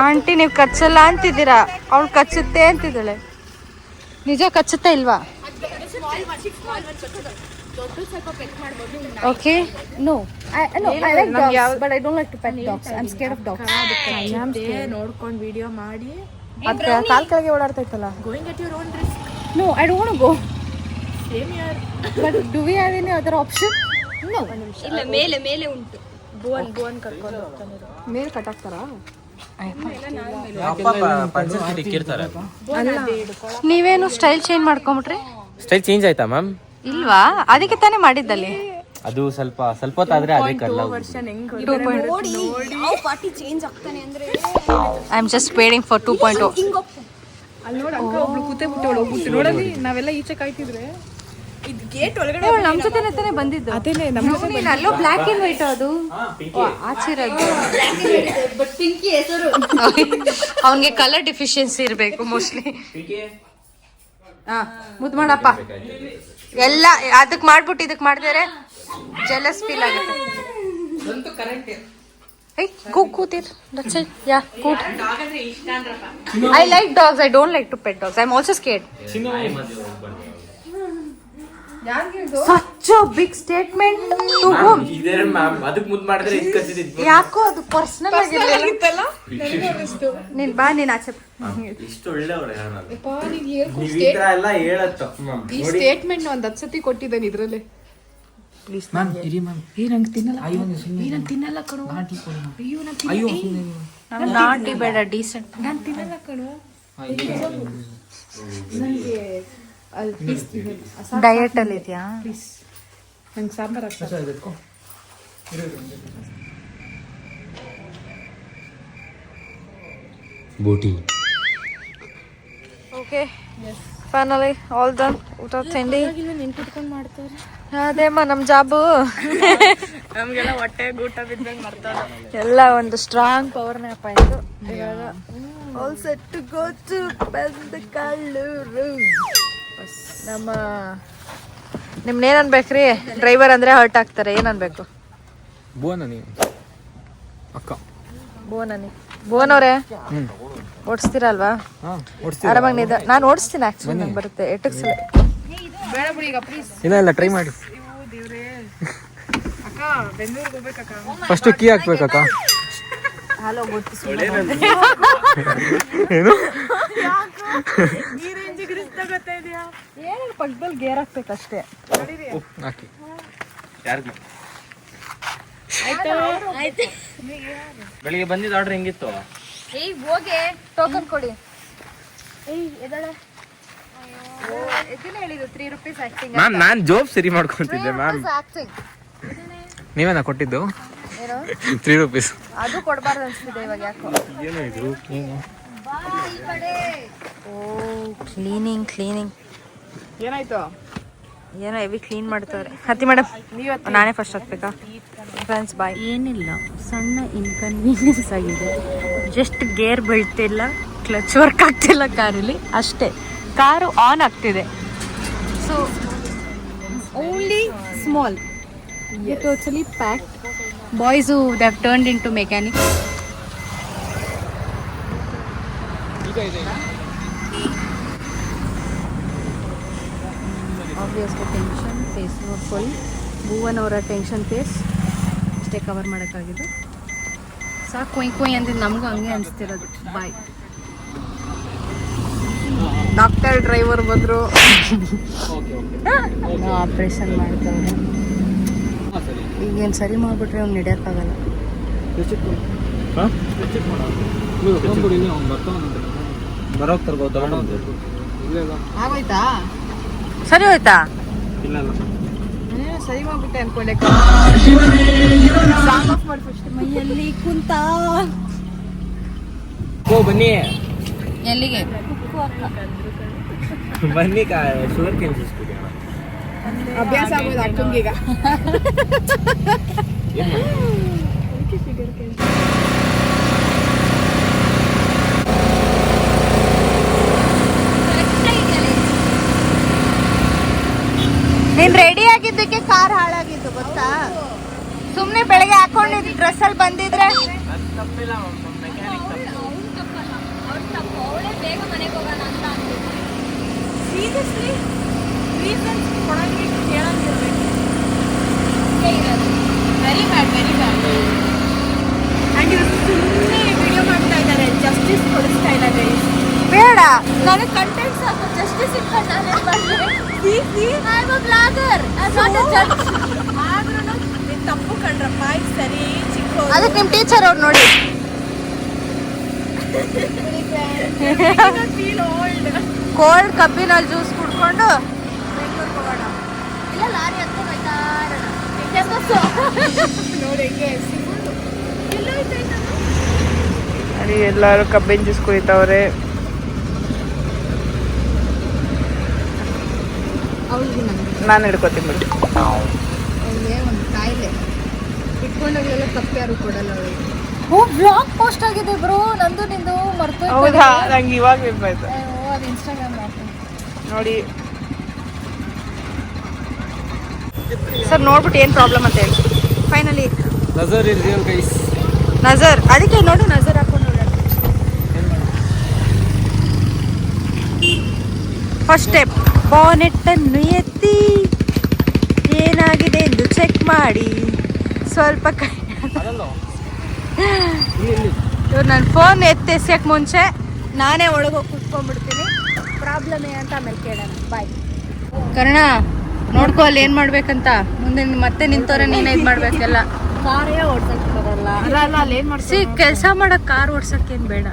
ಆಂಟಿ, ನೀವು ಕಚ್ಚಲ್ಲ ಅಂತಿದ್ದೀರಾ, ಅವಳು ಕಚ್ಚುತ್ತೆ ಅಂತಿದ್ದಾಳೆ. ನಿಜ ಕಚ್ಚುತ್ತಾ ಇಲ್ವಾ? Okay, no, I like dogs but I don't like to pet dogs. I am scared of dogs. ನೋಡ್ಕೊಂಡು ವಿಡಿಯೋ ಮಾಡಿ ಅದಕ್ಕೆ ಕಾಲ್ ಕೆಳಗೆ ಓಡಾಡ್ತಾ ಇತ್ತಲ್ಲ. Going at your own risk. No, I don't want to go. Same here. But do we have any other option? No. ಇಲ್ಲ, ಮೇಲೆ ಉಂಟು. ಬೋನ್ ಕರ್ಕೊಂಡು ಹೋಗ್ತಾನೆ. ಮೇಲೆ ಕಟ್ಟಾಕ್ತಾರಾ? ನೀವೇನು ಸ್ಟೈಲ್ ಚೇಂಜ್ ಮಾಡ್ಕೊಂಬಿಟ್ರಿ? ಸ್ಟೈಲ್ ಚೇಂಜ್ ಆಯ್ತಾ ಮ್ಯಾಮ್? ಇಲ್ವಾ, ಅದಕ್ಕೆ ತಾನೇ ಮಾಡಿದ್ದಲ್ಲಿ. ಅದು ಸ್ವಲ್ಪ ಹೊತ್ತಾದ್ರೆ ಅದೇ ಕರ್ಲ. I am just waiting for 2.0. ಅಲ್ಲಿ ನೋಡಿ ಅಕ್ಕ ಒಬ್ಳು ಕೂತೆ ಬಿಟ್ಟವಳು ಹೋಗ್ಬಿಟ್ಟು ನೋಡಲ್ಲಿ ನಾವೆಲ್ಲ ಈಚೆ ಕಾಯ್ತಿದ್ರೆ ಇದು ಗೇಟ್ ಒಳಗಡೆ ನಮ್ಮ ಜೊತೆನೆ ತಾನೇ ಬಂದಿದ್ದು. ಅದೇನೆ ನಮ್ಮ ನೀನ್ ಅಲ್ಲೋ ಬ್ಲ್ಯಾಕ್ ಅಂಡ್ ವೈಟ್ ಅದು ಆಚಿರೋದು. ಬಟ್ ಪಿಂಕಿ ಹೆಸರು ಅವನಿಗೆ ಕಲರ್ ಡಿಫಿಷಿಯನ್ಸಿ ಇರಬೇಕು ಮೋಸ್ಟ್ಲಿ. ಮುದ್ದು ಮಾಡಪ್ಪ. ಎಲ್ಲ ಅದಕ್ಕೆ ಮಾಡ್ಬಿಟ್ಟು ಇದಕ್ಕೆ ಮಾಡಿದರೆ ಜೆಲಸ್ ಫೀಲ್ ಆಗುತ್ತೆ. Hey, go there. That's it. Yeah, good. I like dogs. I don't like to pet dogs. I'm also scared. Such a big statement to whom? ಇದೇನೆ ಮ್ಯಾಮ್ ಅದಕ್ಕೆ ಮುದ್ದು ಮಾಡಿದ್ರೆ ಇದು ಕಚ್ಚಿದ್ದು. ಯಾಕೋ ಅದು ಪರ್ಸನಲ್ ಆಗಿತ್ತಲ್ಲ. ನೀನ್ ಬಾ ನೀನ್ ಆಚೆ. ಇಷ್ಟು ಒಳ್ಳೆಯವರೇ ನಾನು. ನೀನ್ ನೀವು ಈ ತರ ಎಲ್ಲ ಹೇಳತ್ತು ಮ್ಯಾಮ್. ಈ ಸ್ಟೇಟ್ಮೆಂಟ್ ಒಂದು 10 ಸತಿ ಕೊಟ್ಟಿದ್ದಾನೆ ಇದ್ರಲ್ಲೇ. ಪ್ಲೀಸ್ ಮ್ಯಾಮ್ ಇರಿ ಮ್ಯಾಮ್. ನಂಗೆ ತಿನ್ನಲ್ಲ. ನಾನು ತಿನ್ನಲ್ಲ ಕಣೋ. ಅಯ್ಯೋ ನಾನು ತಿನ್ನಲ್ಲ. ನಾಟಿ ಬೇಡ ಡೀಸೆಂಟ್. ನಾನು ತಿನ್ನಲ್ಲ ಕಣೋ. ನನಗೆ ಪ್ಲೀಸ್ ಡಯಟ್ ಅಲ್ಲಿ ಇದೆಯಾ? ಪ್ಲೀಸ್ ನಂಗೆ ಸಾಂಬಾರ್ ಹಾಕ್ತಾರೆ. ಬೂಟಿ ಓಕೆ ಫೈನಲಿ ಆಲ್ ಡನ್. ಊಟ ತಿಂಡಿ ನೆನ್ಪಿಟ್ಕೊಂಡು ಮಾಡ್ತಾರೆ. ಅದೇಮ್ಮ ನಮ್ಮ ಜಾಬು. ನಮಗೆಲ್ಲ ಹೊಟ್ಟೆ ಊಟ ಬಿದ್ದಂಗೆ ಮಾಡ್ತಾರೆ. ಎಲ್ಲ ಒಂದು ಸ್ಟ್ರಾಂಗ್ ಪವರ್ನೇ ಅಪ್ಪ ಇದು. ಇವಾಗ all set to go to ಬೆಂದಕಲ್ಲೂರು. ನಮ್ಮ ನಿಮ್ನ ಏನ್ ಅನ್ಬೇಕ್ರಿ? ಡ್ರೈವರ್ ಅಂದ್ರೆ ಹರ್ಟ್ ಆಗ್ತಾರೆ. ಏನ್ ಅನ್ಬೇಕು? ಬೋನ ನೀವು ಅಕ್ಕ ಬೋನನಿ ಬೋನವ್ರೆ ಓಡಿಸ್ತೀರಲ್ವಾ? ಆರಾಮಾಗಿ ನಿದ. ನಾನು ಓಡಿಸ್ತೀನಿ ಆಕ್ಚುಲಿ. ನಂಗೆ ಬರುತ್ತೆ ಎಟಕ್ಸಲ. ಬೇಡ ಬಿಡಿ ಈಗ ಪ್ಲೀಸ್. ಇಲ್ಲ ಟ್ರೈ ಮಾಡಿ. ಅಕ್ಕ ಬೆಂಗಳೂರಿಗೆ ಹೋಗ್ಬೇಕಕ್ಕ. ಫಸ್ಟ್ ಕೀ ಹಾಕ್ಬೇಕಕ್ಕ. ಹಲೋ ಗೊತ್ತು. ಏನು ಏನಿಲ್ಲ ಪಕ್ಕದಲ್ಲಿ ಗೇರ್ ಹಾಕ್ಬೇಕಷ್ಟೇ. ಹಾಕಿ ಬೆಳಿಗ್ಗೆ ಬಂದಿದ್ದ ಆರ್ಡರ್ ಹೆಂಗಿತ್ತು? ಏಯ್ ಹೋಗೆ ಟೋಕನ್ ಕೊಡಿ. ಏಯ್ ಎದಳ ಎದಿನ ಹೇಳಿದ್ರು 3 ರೂಪೀಸ್ ಆಕ್ಟಿಂಗ್. ಮ್ಯಾಮ್ ನಾನು ಜಾಬ್ ಸರಿ ಮಾಡ್ಕೊಂತಿದ್ದೆ ಮ್ಯಾಮ್. ಆಕ್ಟಿಂಗ್ ನೀವೇನಾ ಕೊಟ್ಟಿದ್ದು? ಏನು 3 ರೂಪೀಸ್. ಅದು ಕೊಡಬಾರ್ದು ಅನ್ಸ್ತಿದೆ ಇವಾಗ. ಯಾಕೋ ಏನು ಇದು? ಬಾ ಈ ಕಡೆ. ಓ ಕ್ಲೀನಿಂಗ್ ಏನಾಯ್ತು? ಏನೋ ಹೆವಿ ಕ್ಲೀನ್ ಮಾಡ್ತಾರೆ. ಹತ್ತಿ ಮೇಡಮ್ ನಾನೇ ಫಸ್ಟ್ ಹತ್ಬೇಕಾ? Friends bye. ಏನಿಲ್ಲ, ಸಣ್ಣ ಇನ್ಕನ್ವೀನಿಯನ್ಸ್ ಆಗಿದೆ. ಜಸ್ಟ್ ಗೇರ್ ಬೀಳ್ತಿಲ್ಲ, ಕ್ಲಚ್ ವರ್ಕ್ ಆಗ್ತಿಲ್ಲ ಕಾರಲ್ಲಿ ಅಷ್ಟೇ. ಕಾರು ಆನ್ ಆಗ್ತಿದೆ. So only small totally packed boys who they have turned into mechanics. Obviously tension face ನೋಡ್ಕೊಳ್ಳಿ. ಭುವನ್ ಅವರ ಟೆನ್ಷನ್ ಫೇಸ್ ಅಷ್ಟೇ ಕವರ್ ಮಾಡೋಕ್ಕಾಗಿದ್ದು. ಸಾಕು ಕೊಯ್ ಅಂದ್ರೆ ನಮಗೂ ಹಂಗೆ ಅನಿಸ್ತಿರೋದು. ಬಾಯ್. ಡಾಕ್ಟರ್ ಡ್ರೈವರ್ ಬಂದರು. ಆಪ್ರೇಷನ್ ಮಾಡ್ತವ್ರೆ. ಈಗೇನು ಸರಿ ಮಾಡಿಬಿಟ್ರೆ ಅವ್ನು ನಡೆಯೋಕ್ಕಾಗಲ್ಲ. ಬರೋಕ್ ತರ್ಬೋದು. ಆಗೋಯ್ತಾ? ಸರಿ ಹೋಯ್ತಾ? ಇಲ್ಲ ಸರಿ ಮಾಡ್ಬಿಟ್ಟೆ ಅನ್ಕೊಂಡೆ. ಮೈಯಲ್ಲಿ ಕುಂತ. ಬನ್ನಿ ಎಲ್ಲಿಗೆ? ಬನ್ನಿ ಶುಗರ್ ಕೇನ್ ಸಿಸ್ತೀವಿ. ಅಭ್ಯಾಸ ಆಗೋದು ಅಕ್ಕಂಗೀಗ. ನೀನ್ ರೆಡಿ ಆಗಿದ್ದಕ್ಕೆ ಕಾರ್ ಹಾಳಾಗಿದ್ದು ಗೊತ್ತಾ? ಸುಮ್ನೆ ಬೆಳಗ್ಗೆ ಹಾಕೊಂಡಿದ್ದು ಡ್ರೆಸ್ ಅಲ್ಲಿ ಬಂದಿದ್ರೆ. ವೆರಿ ಬ್ಯಾಡ್ ಅಂಡ್ ಇವರು ಸುಮ್ಮನೆ ವಿಡಿಯೋ ಮಾಡ್ತಾ ಇದ್ದಾರೆ. ಜಸ್ಟಿಸ್ ಕೊಡಿಸ್ತಾ ಇದ್ದಾರೆ. ಬೇಡ, ನನಗೆ ಕಂಟೆಂಟ್ ಸಾಕು. ಜಸ್ಟಿಸ್ ಇಟ್ಕೊಂಡು ನಾನೇ ಬಂದೆ. ತಪ್ಪು ಕಂಡ್ರಪ್ಪ. ಸರಿ ಚಿಕ್ಕ ಅದಕ್ಕೆ ನಿಮ್ ಟೀಚರ್ ಅವ್ರು ನೋಡಿ. ಕೋಲ್ಡ್ ಕಬ್ಬಿನಲ್ಲಿ ಜ್ಯೂಸ್ ಕುಡ್ಕೊಂಡು ಬೆಂಗಳೂರಿಗೆ ಹೋಗೋಣ. ಇಲ್ಲ ಲಾರಿ ಹತ್ಕೊಂಡು ಹೋಯ್ತಾ ಇರೋಣ. ನೋಡಿ ಅಲ್ಲಿ ಎಲ್ಲರೂ ಕಬ್ಬಿನ ಜ್ಯೂಸ್ ಕುಡಿತಾವ್ರೆ. ಅವಳಿಗೆ ನಾನು ಹಿಡ್ಕೊತೀನಿ ಬಿಡಿ. ಅವಳಿಗೆ ಒಂದು ಕಾಯಿಲೆ ಇಟ್ಕೊಂಡಾಗಲೆಲ್ಲ ತಪ್ಪು ಯಾರು ಕೊಡಲ್ಲ ಅವಳಿಗೆ. ಓ ಬ್ಲಾಗ್ ಪೋಸ್ಟ್ ಆಗಿದೆ ಬ್ರೋ, ನಂದು ನಿಂದು ಮರ್ತೋಯ್ತು. ಹೌದಾ, ನಂಗೆ ಇವಾಗ ನೆನಪಾಯ್ತು. ಅದು ಇನ್ಸ್ಟಾಗ್ರಾಮ್ ಮಾಡ್ತೀನಿ ನೋಡಿ ಸರ್, ನೋಡ್ಬಿಟ್ಟು ಏನು ಪ್ರಾಬ್ಲಮ್ ಅಂತ ಹೇಳಿ. ಫೈನಲಿ ನಜರ್ ಇಸ್ ರಿಯಲ್ ಗೈಸ್. ನಜರ್, ಅದಕ್ಕೆ ನೋಡು ನಜರ್ ಹಾಕೊಂಡು ನೋಡೋಣ. ಫಸ್ಟ್ ಸ್ಟೆಪ್, ಬಾನೆಟ್ಟನ್ನು ಎತ್ತಿ ಏನಾಗಿದೆ ಎಂದು ಚೆಕ್ ಮಾಡಿ. ಸ್ವಲ್ಪ ಇವ್ರು ನನ್ನ ಫೋನ್ ಎಸೆಯಕ್ಕೆ ಮುಂಚೆ ನಾನೇ ಒಳಗೋಗಿ ಕುತ್ಕೊಂಡ್ಬಿಡ್ತೀನಿ. ಪ್ರಾಬ್ಲಮ್ ಏನಂತ ಆಮೇಲೆ ಕೇಳೋಣ. ಬಾಯ್. ಕರ್ಣ, ನೋಡ್ಕೊ ಅಲ್ಲಿ ಏನು ಮಾಡ್ಬೇಕಂತ. ಮುಂದೆ ಮತ್ತೆ ನಿಂತವ್ರೆ ನೀನೇ ಇದು ಮಾಡ್ಬೇಕೆಲ್ಲ. ಕಾರೇ ಓಡ್ಸಕ್ ಬರಲ್ಲ. ಅಲ್ಲ ಅಲ್ಲಿ ಏನು ಮಾಡ್ಸಿ ಕೆಲಸ ಮಾಡಕ್ಕೆ ಕಾರ್ ಓಡ್ಸಕ್ಕೇನು ಬೇಡ.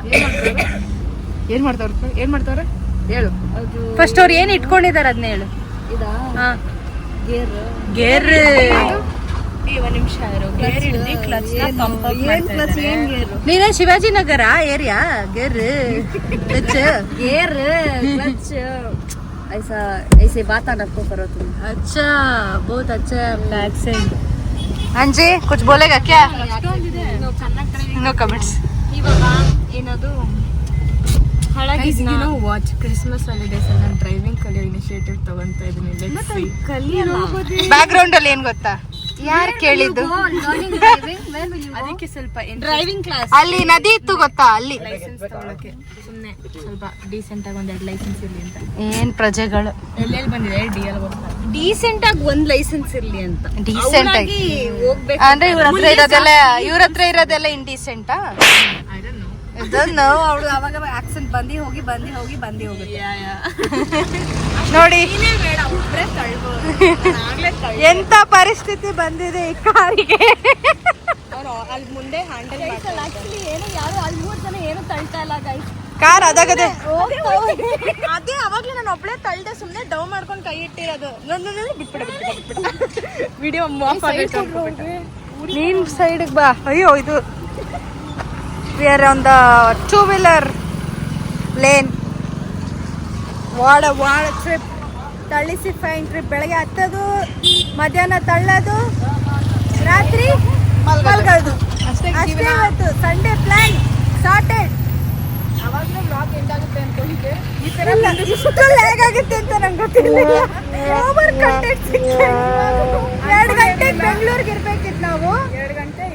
ಏನು ಮಾಡ್ತಾವ್ರೆ ಹೇಳು ಫಸ್ಟ್. ಅವ್ರು ಏನು ಇಟ್ಕೊಂಡಿದ್ದಾರೆ ಅದನ್ನ ಹೇಳು. ಇದಾ ಹಾಂ, ಗೇರ್ ಗೇರ್. ಒಂದು ನಿಮಿಷ ಇರು. ಗೇರ್ ಹಿಡ್ದು ಕ್ಲಚ್ ಏನ್ ಕ್ಲಚ್ ಏನ್ ಗೇರು? ನೀನೇ ಶಿವಾಜಿನಗರ ಏರಿಯಾ ಗೇರ್ ಕ್ಲಚ್ गैर क्लच ऐसा ऐसे बात आपको करो तुम. अच्छा, बहुत अच्छा है आपका एक्सेंट. हाँ जी, कुछ बोलेगा क्या? No comments. ಇವಾಗ ಏನದು ಹಳಗಿನ ವಾಚ್ ಕ್ರಿಸ್ಮಸ್ ಹಾಲಿಡೇಸ್ ಅಲ್ಲಿ ನಾನು ಡ್ರೈವಿಂಗ್ ಕಲಿಯೋ ಇನಿಷಿಯೇಟಿವ್ ತಗೊಂತಾ ಇದ್ದೀನಿ. ಕಲಿಯಲ್ಲ. ಬ್ಯಾಕ್ ಗ್ರೌಂಡ್ ಅಲ್ಲಿ ಏನ್ ಗೊತ್ತಾ, ಯಾರು ಕೇಳಿದ್ದು? ಅದಕ್ಕೆ ಸ್ವಲ್ಪ ಡ್ರೈವಿಂಗ್ ಕ್ಲಾಸ್ ಅಲ್ಲಿ ನದಿ ಇತ್ತು ಗೊತ್ತಾ, ಅಲ್ಲಿ ಲೈಸೆನ್ಸ್ ತಗೊಳಕ್ಕೆ ಸುಮ್ಮನೆ ಸ್ವಲ್ಪ ಡೀಸೆಂಟ್ ಆಗಿ ಒಂದೆರಡು ಲೈಸೆನ್ಸ್ ಇರ್ಲಿ ಅಂತ. ಏನ್ ಪ್ರಜೆಗಳು ಎಲ್ಲೆಲ್ಲಿ ಬಂದಿದೆ ಡಿಎಲ್ ಡೀಸೆಂಟ್ ಆಗಿ ಒಂದ್ ಲೈಸೆನ್ಸ್ ಇರ್ಲಿ ಅಂತ. ಡೀಸೆಂಟ್ ಆಗಿ ಹೋಗ್ಬೇಕು ಅಂದ್ರೆ ಇವ್ರ ಹತ್ರ ಇರೋದೆಲ್ಲ ಇಂಡೀಸೆಂಟಾ? ಇದನ್ನು ಅವಳು ಅವಾಗ ಆಕ್ಸೆಂಟ್ ಬಂದಿ ಹೋಗಿ ಹೋಗುತ್ತೆ. ನೋಡಿ ಎಂತ ಪರಿಸ್ಥಿತಿ ಬಂದಿದೆ ಈ ಕಾರಿಗೆ. ಅಲ್ಲಿ ಮುಂದೆ ಹ್ಯಾಂಡಲ್ ಆಕ್ಚುಲಿ ಏನು ಯಾರು ಅಲ್ಲಿ 3 ಜನ ಏನು ತಳ್ತಾ ಇಲ್ಲ ಗೈಸ್. ಕಾರ್ ಅದಾಗದೆ ಅದೇ ಅವಾಗ್ಲೇ ನಾನು ಒಬ್ಳೆ ತಳ್ದೆ, ಸುಮ್ನೆ ಡೌ ಮಾಡ್ಕೊಂಡು ಕೈ ಇಟ್ಟಿರೋದು. ಬಿಟ್ಬಿಡ ವಿಡಿಯೋ ಆಫ್ ಆಗೈತೆ. ನೀನ್ ಸೈಡ್ಗೆ ಬಾ. ಅಯ್ಯೋ, ಇದು we are on the 2-wheeler lane. ವಾಡ ಟ್ರಿಪ್, ತಳ್ಳಿಸಿ ಫೈನ್ ಟ್ರಿಪ್. ಬೆಳಗ್ಗೆ ಹತ್ತೋದು, ಮಧ್ಯಾಹ್ನ ತಳ್ಳೋದು, ರಾತ್ರಿ ಮಲ್ಗೋದು. ಅಷ್ಟೇ ಇವತ್ತು ಸಂಡೇ ಪ್ಲಾನ್ ಸಾರ್ಟೆಡ್. ಅವಾಗಲೂ ಬ್ಲಾಗ್ ಎಂಡ್ ಆಗುತ್ತೆ ಅನ್ಕೊಂಡಿದ್ದೆ. ಈ ತರ ಇಷ್ಟೊಂದು ಹೇಗಾಗುತ್ತೆ ಅಂತ ನಂಗೆ ಗೊತ್ತಿಲ್ಲ. ಓವರ್ ಕಂಟೆಂಟ್ ಸಿಕ್ಕಿದೆ. 2 ಗಂಟೆಗೆ ಬೆಂಗಳೂರಿಗೆ ಇರ್ಬೇಕಿತ್ತು ನಾವು. 2 ಗಂಟೆ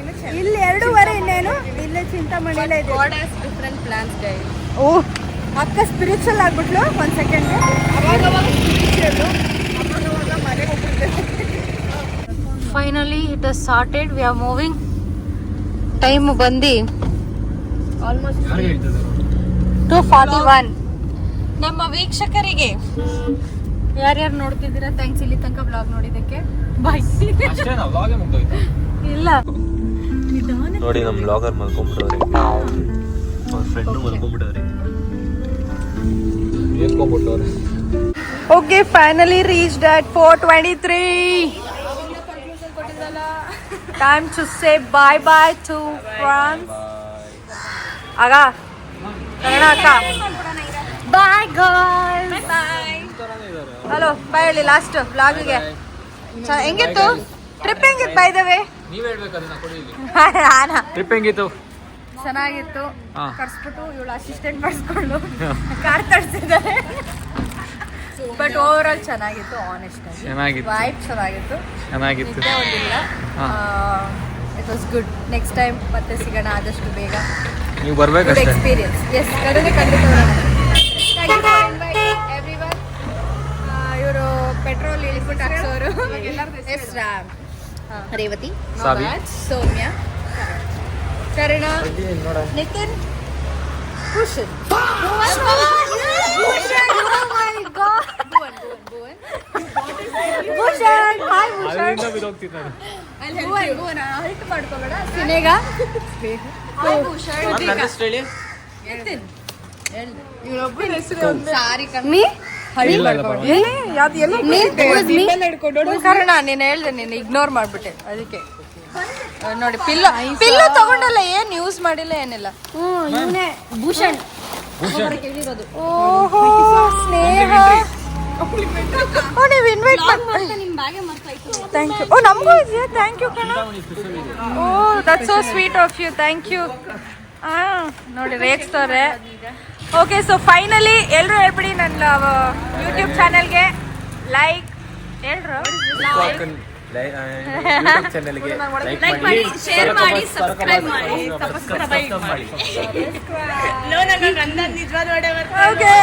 ಇಲ್ಲಿ 2:15 ಇನ್ನೇನು ಇಲ್ಲೇ ಚಿಂತಾಮಣಿಲೇ ಇದೆ. God has different plans guys. Oh, ಅಕ್ಕ ಸ್ಪಿರಿಚುವಲ್ ಆಗ್ಬಿಟ್ಲು ಒಂದು ಸೆಕೆಂಡ್. ಅವಾಗ ಸ್ಪಿರಿಚುವಲ್, ಅವಾಗ ಮನೆಗೆ ಹೋಗ್ಬಿಡ್ತೇವೆ. Finally it is sorted. We are moving. Time ಬಂದು ಆಲ್ಮೋಸ್ಟ್ 2:41. ನಮ್ಮ ವೀಕ್ಷಕರಿಗೆ ಯಾರ್ಯಾರು ನೋಡ್ತಿದ್ದೀರಾ, ಥ್ಯಾಂಕ್ಸ್ ಇಲ್ಲಿ ತನಕ ಬ್ಲಾಗ್ ನೋಡಿದ್ದಕ್ಕೆ. ಬಾಯ್. ಅಷ್ಟೇನಾ ವ್ಲಾಗ್ ಮುಗ್ದೋಯ್ತಾ? ಇಲ್ಲ ನೋಡಿ ನಮ್ಮ ಬ್ಲಾಗರ್ ಮಲ್ಕೊಂಡ್ಬಿಟ್ಟವ್ರೆ, ಅವ್ರ ಫ್ರೆಂಡು ಮಲ್ಕೊಂಡ್ಬಿಟ್ಟವ್ರೆ, ಎತ್ಕೊಂಡ್ಬಿಟ್ಟವ್ರೆ. Okay, finally reached at 4:23. Time to say bye bye to France. ಆಗ ಕನ್ನಡ ಅಕ್ಕ ಬಾಯ್ ಗರ್ಲ್ಸ್. ಹಲೋ ಬಾಯ್ ಹೇಳಿ ಲಾಸ್ಟ್ ವ್ಲಾಗಿಗೆ. ಹೆಂಗಿತ್ತು ಟ್ರಿಪ್? ಹೆಂಗಿತ್ತು ಬೈ ದ ವೇ? ನೀವ್ ಹೇಳ್ಬೇಕು ಅದನ್ನ ಕೊಡಿ ಇಲ್ಲಿ. ನಾನಾ? ಟ್ರಿಪ್ ಹೆಂಗಿತ್ತು? ಚೆನ್ನಾಗಿತ್ತು. ಹಾ. ಕರ್ಸ್ಬಿಟ್ಟು ಇವಳು ಅಸಿಸ್ಟೆಂಟ್ ಮಾಡಿಸ್ಕೊಂಡು ಕಾರ್ ತರಿಸಿದ್ದಾರೆ. ಬಟ್ ಓವರ್ ಆಲ್ ಚೆನ್ನಾಗಿತ್ತು. ಆನೆಸ್ಟ್ ಆಗಿ ಚೆನ್ನಾಗಿತ್ತು. ವೈಬ್ ಚೆನ್ನಾಗಿತ್ತು. ಚೆನ್ನಾಗಿತ್ತು. ನಿದ್ದೆ ಒಂದಿಲ್ಲ. ಹಾ. It was good. Next time ಮತ್ತೆ ಸಿಗೋಣ ಆದಷ್ಟು ಬೇಗ. ನೀವು ಗುಡ್ ಬರ್ಬೇಕಷ್ಟೇ. ಎಕ್ಸ್ಪೀರಿಯನ್ಸ್. ಎಸ್, ಖಂಡಿತ ಎವ್ರಿವನ್. ಇವರು ಪೆಟ್ರೋಲ್ ಇಳಿಸ್ಬಿಟ್ಟು ಹಾಕ್ಸೋರು. ಎಸ್, ರಾಮ್, ರೇವತಿ, ಸಾವಿ, ಸೌಮ್ಯ, ಕರ್ಣ, ನಿತಿನ್, ಭೂಷಣ್. ಭೂಷಣ್, ಹಾಯ್ ಭೂಷಣ್. ಅಲ್ಲಿಂದ ಬಿದ್ದೋಗ್ತಿತ್ತು ನಾನು. ಹೆಲ್ಪ್ ಮಾಡ್ಕೋಬೇಡ. ಸಿನೇಗ, ಹಾಯ್ ಭೂಷಣ್. ನನ್ನ ಹೆಸ್ರು ಹೇಳಿ. ಸಾರಿ ಕಮ್ಮಿ ಕರ್ಣ, ನೀನ್ ಹೇಳ್ದೆ, ನೀನು ಇಗ್ನೋರ್ ಮಾಡ್ಬಿಟ್ಟೆ. ಅದಕ್ಕೆ ನೋಡಿ, ಪಿಲ್ಲು ತಗೊಂಡಲ್ಲ, ಏನ್ ಯೂಸ್ ಮಾಡಿಲ್ಲ, ಏನಿಲ್ಲ. ಭೂಷಣ್ ಭೂಷಣ್ ಕೇಳಿರೋದು. ಓಹೋ, ಸ್ನೇಹ ಓ ನೀವು ಇನ್ವೈಟ್ ಥ್ಯಾಂಕ್ ಯು. ಓ ನಮಗೂ ಇದೆಯಾ? ಥ್ಯಾಂಕ್ ಯು ಕಣ. Oh that's so sweet of you. Thank you. ನೋಡಿ ರೇಗಿಸ್ತಾರೆ. ಓಕೆ ಸೊ ಫೈನಲಿ ಎಲ್ಲರೂ ಹೇಳ್ಬಿಡಿ ನನ್ನ ಯೂಟ್ಯೂಬ್ ಚಾನಲ್ಗೆ ಲೈಕ್ ಎಲ್ಲರೂ ಚಾನಲ್ಗೆ ಲೈಕ್ ಮಾಡಿ, ಶೇರ್ ಮಾಡಿ, ಸಬ್ಸ್ಕ್ರೈಬ್ ಮಾಡಿ. Okay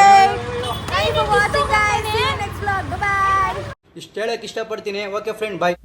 thank you for watching guys. Next vlog. Bye. ಇಷ್ಟು ಹೇಳಕ್ ಇಷ್ಟಪಡ್ತೀನಿ. ಓಕೆ ಫ್ರೆಂಡ್, ಬಾಯ್.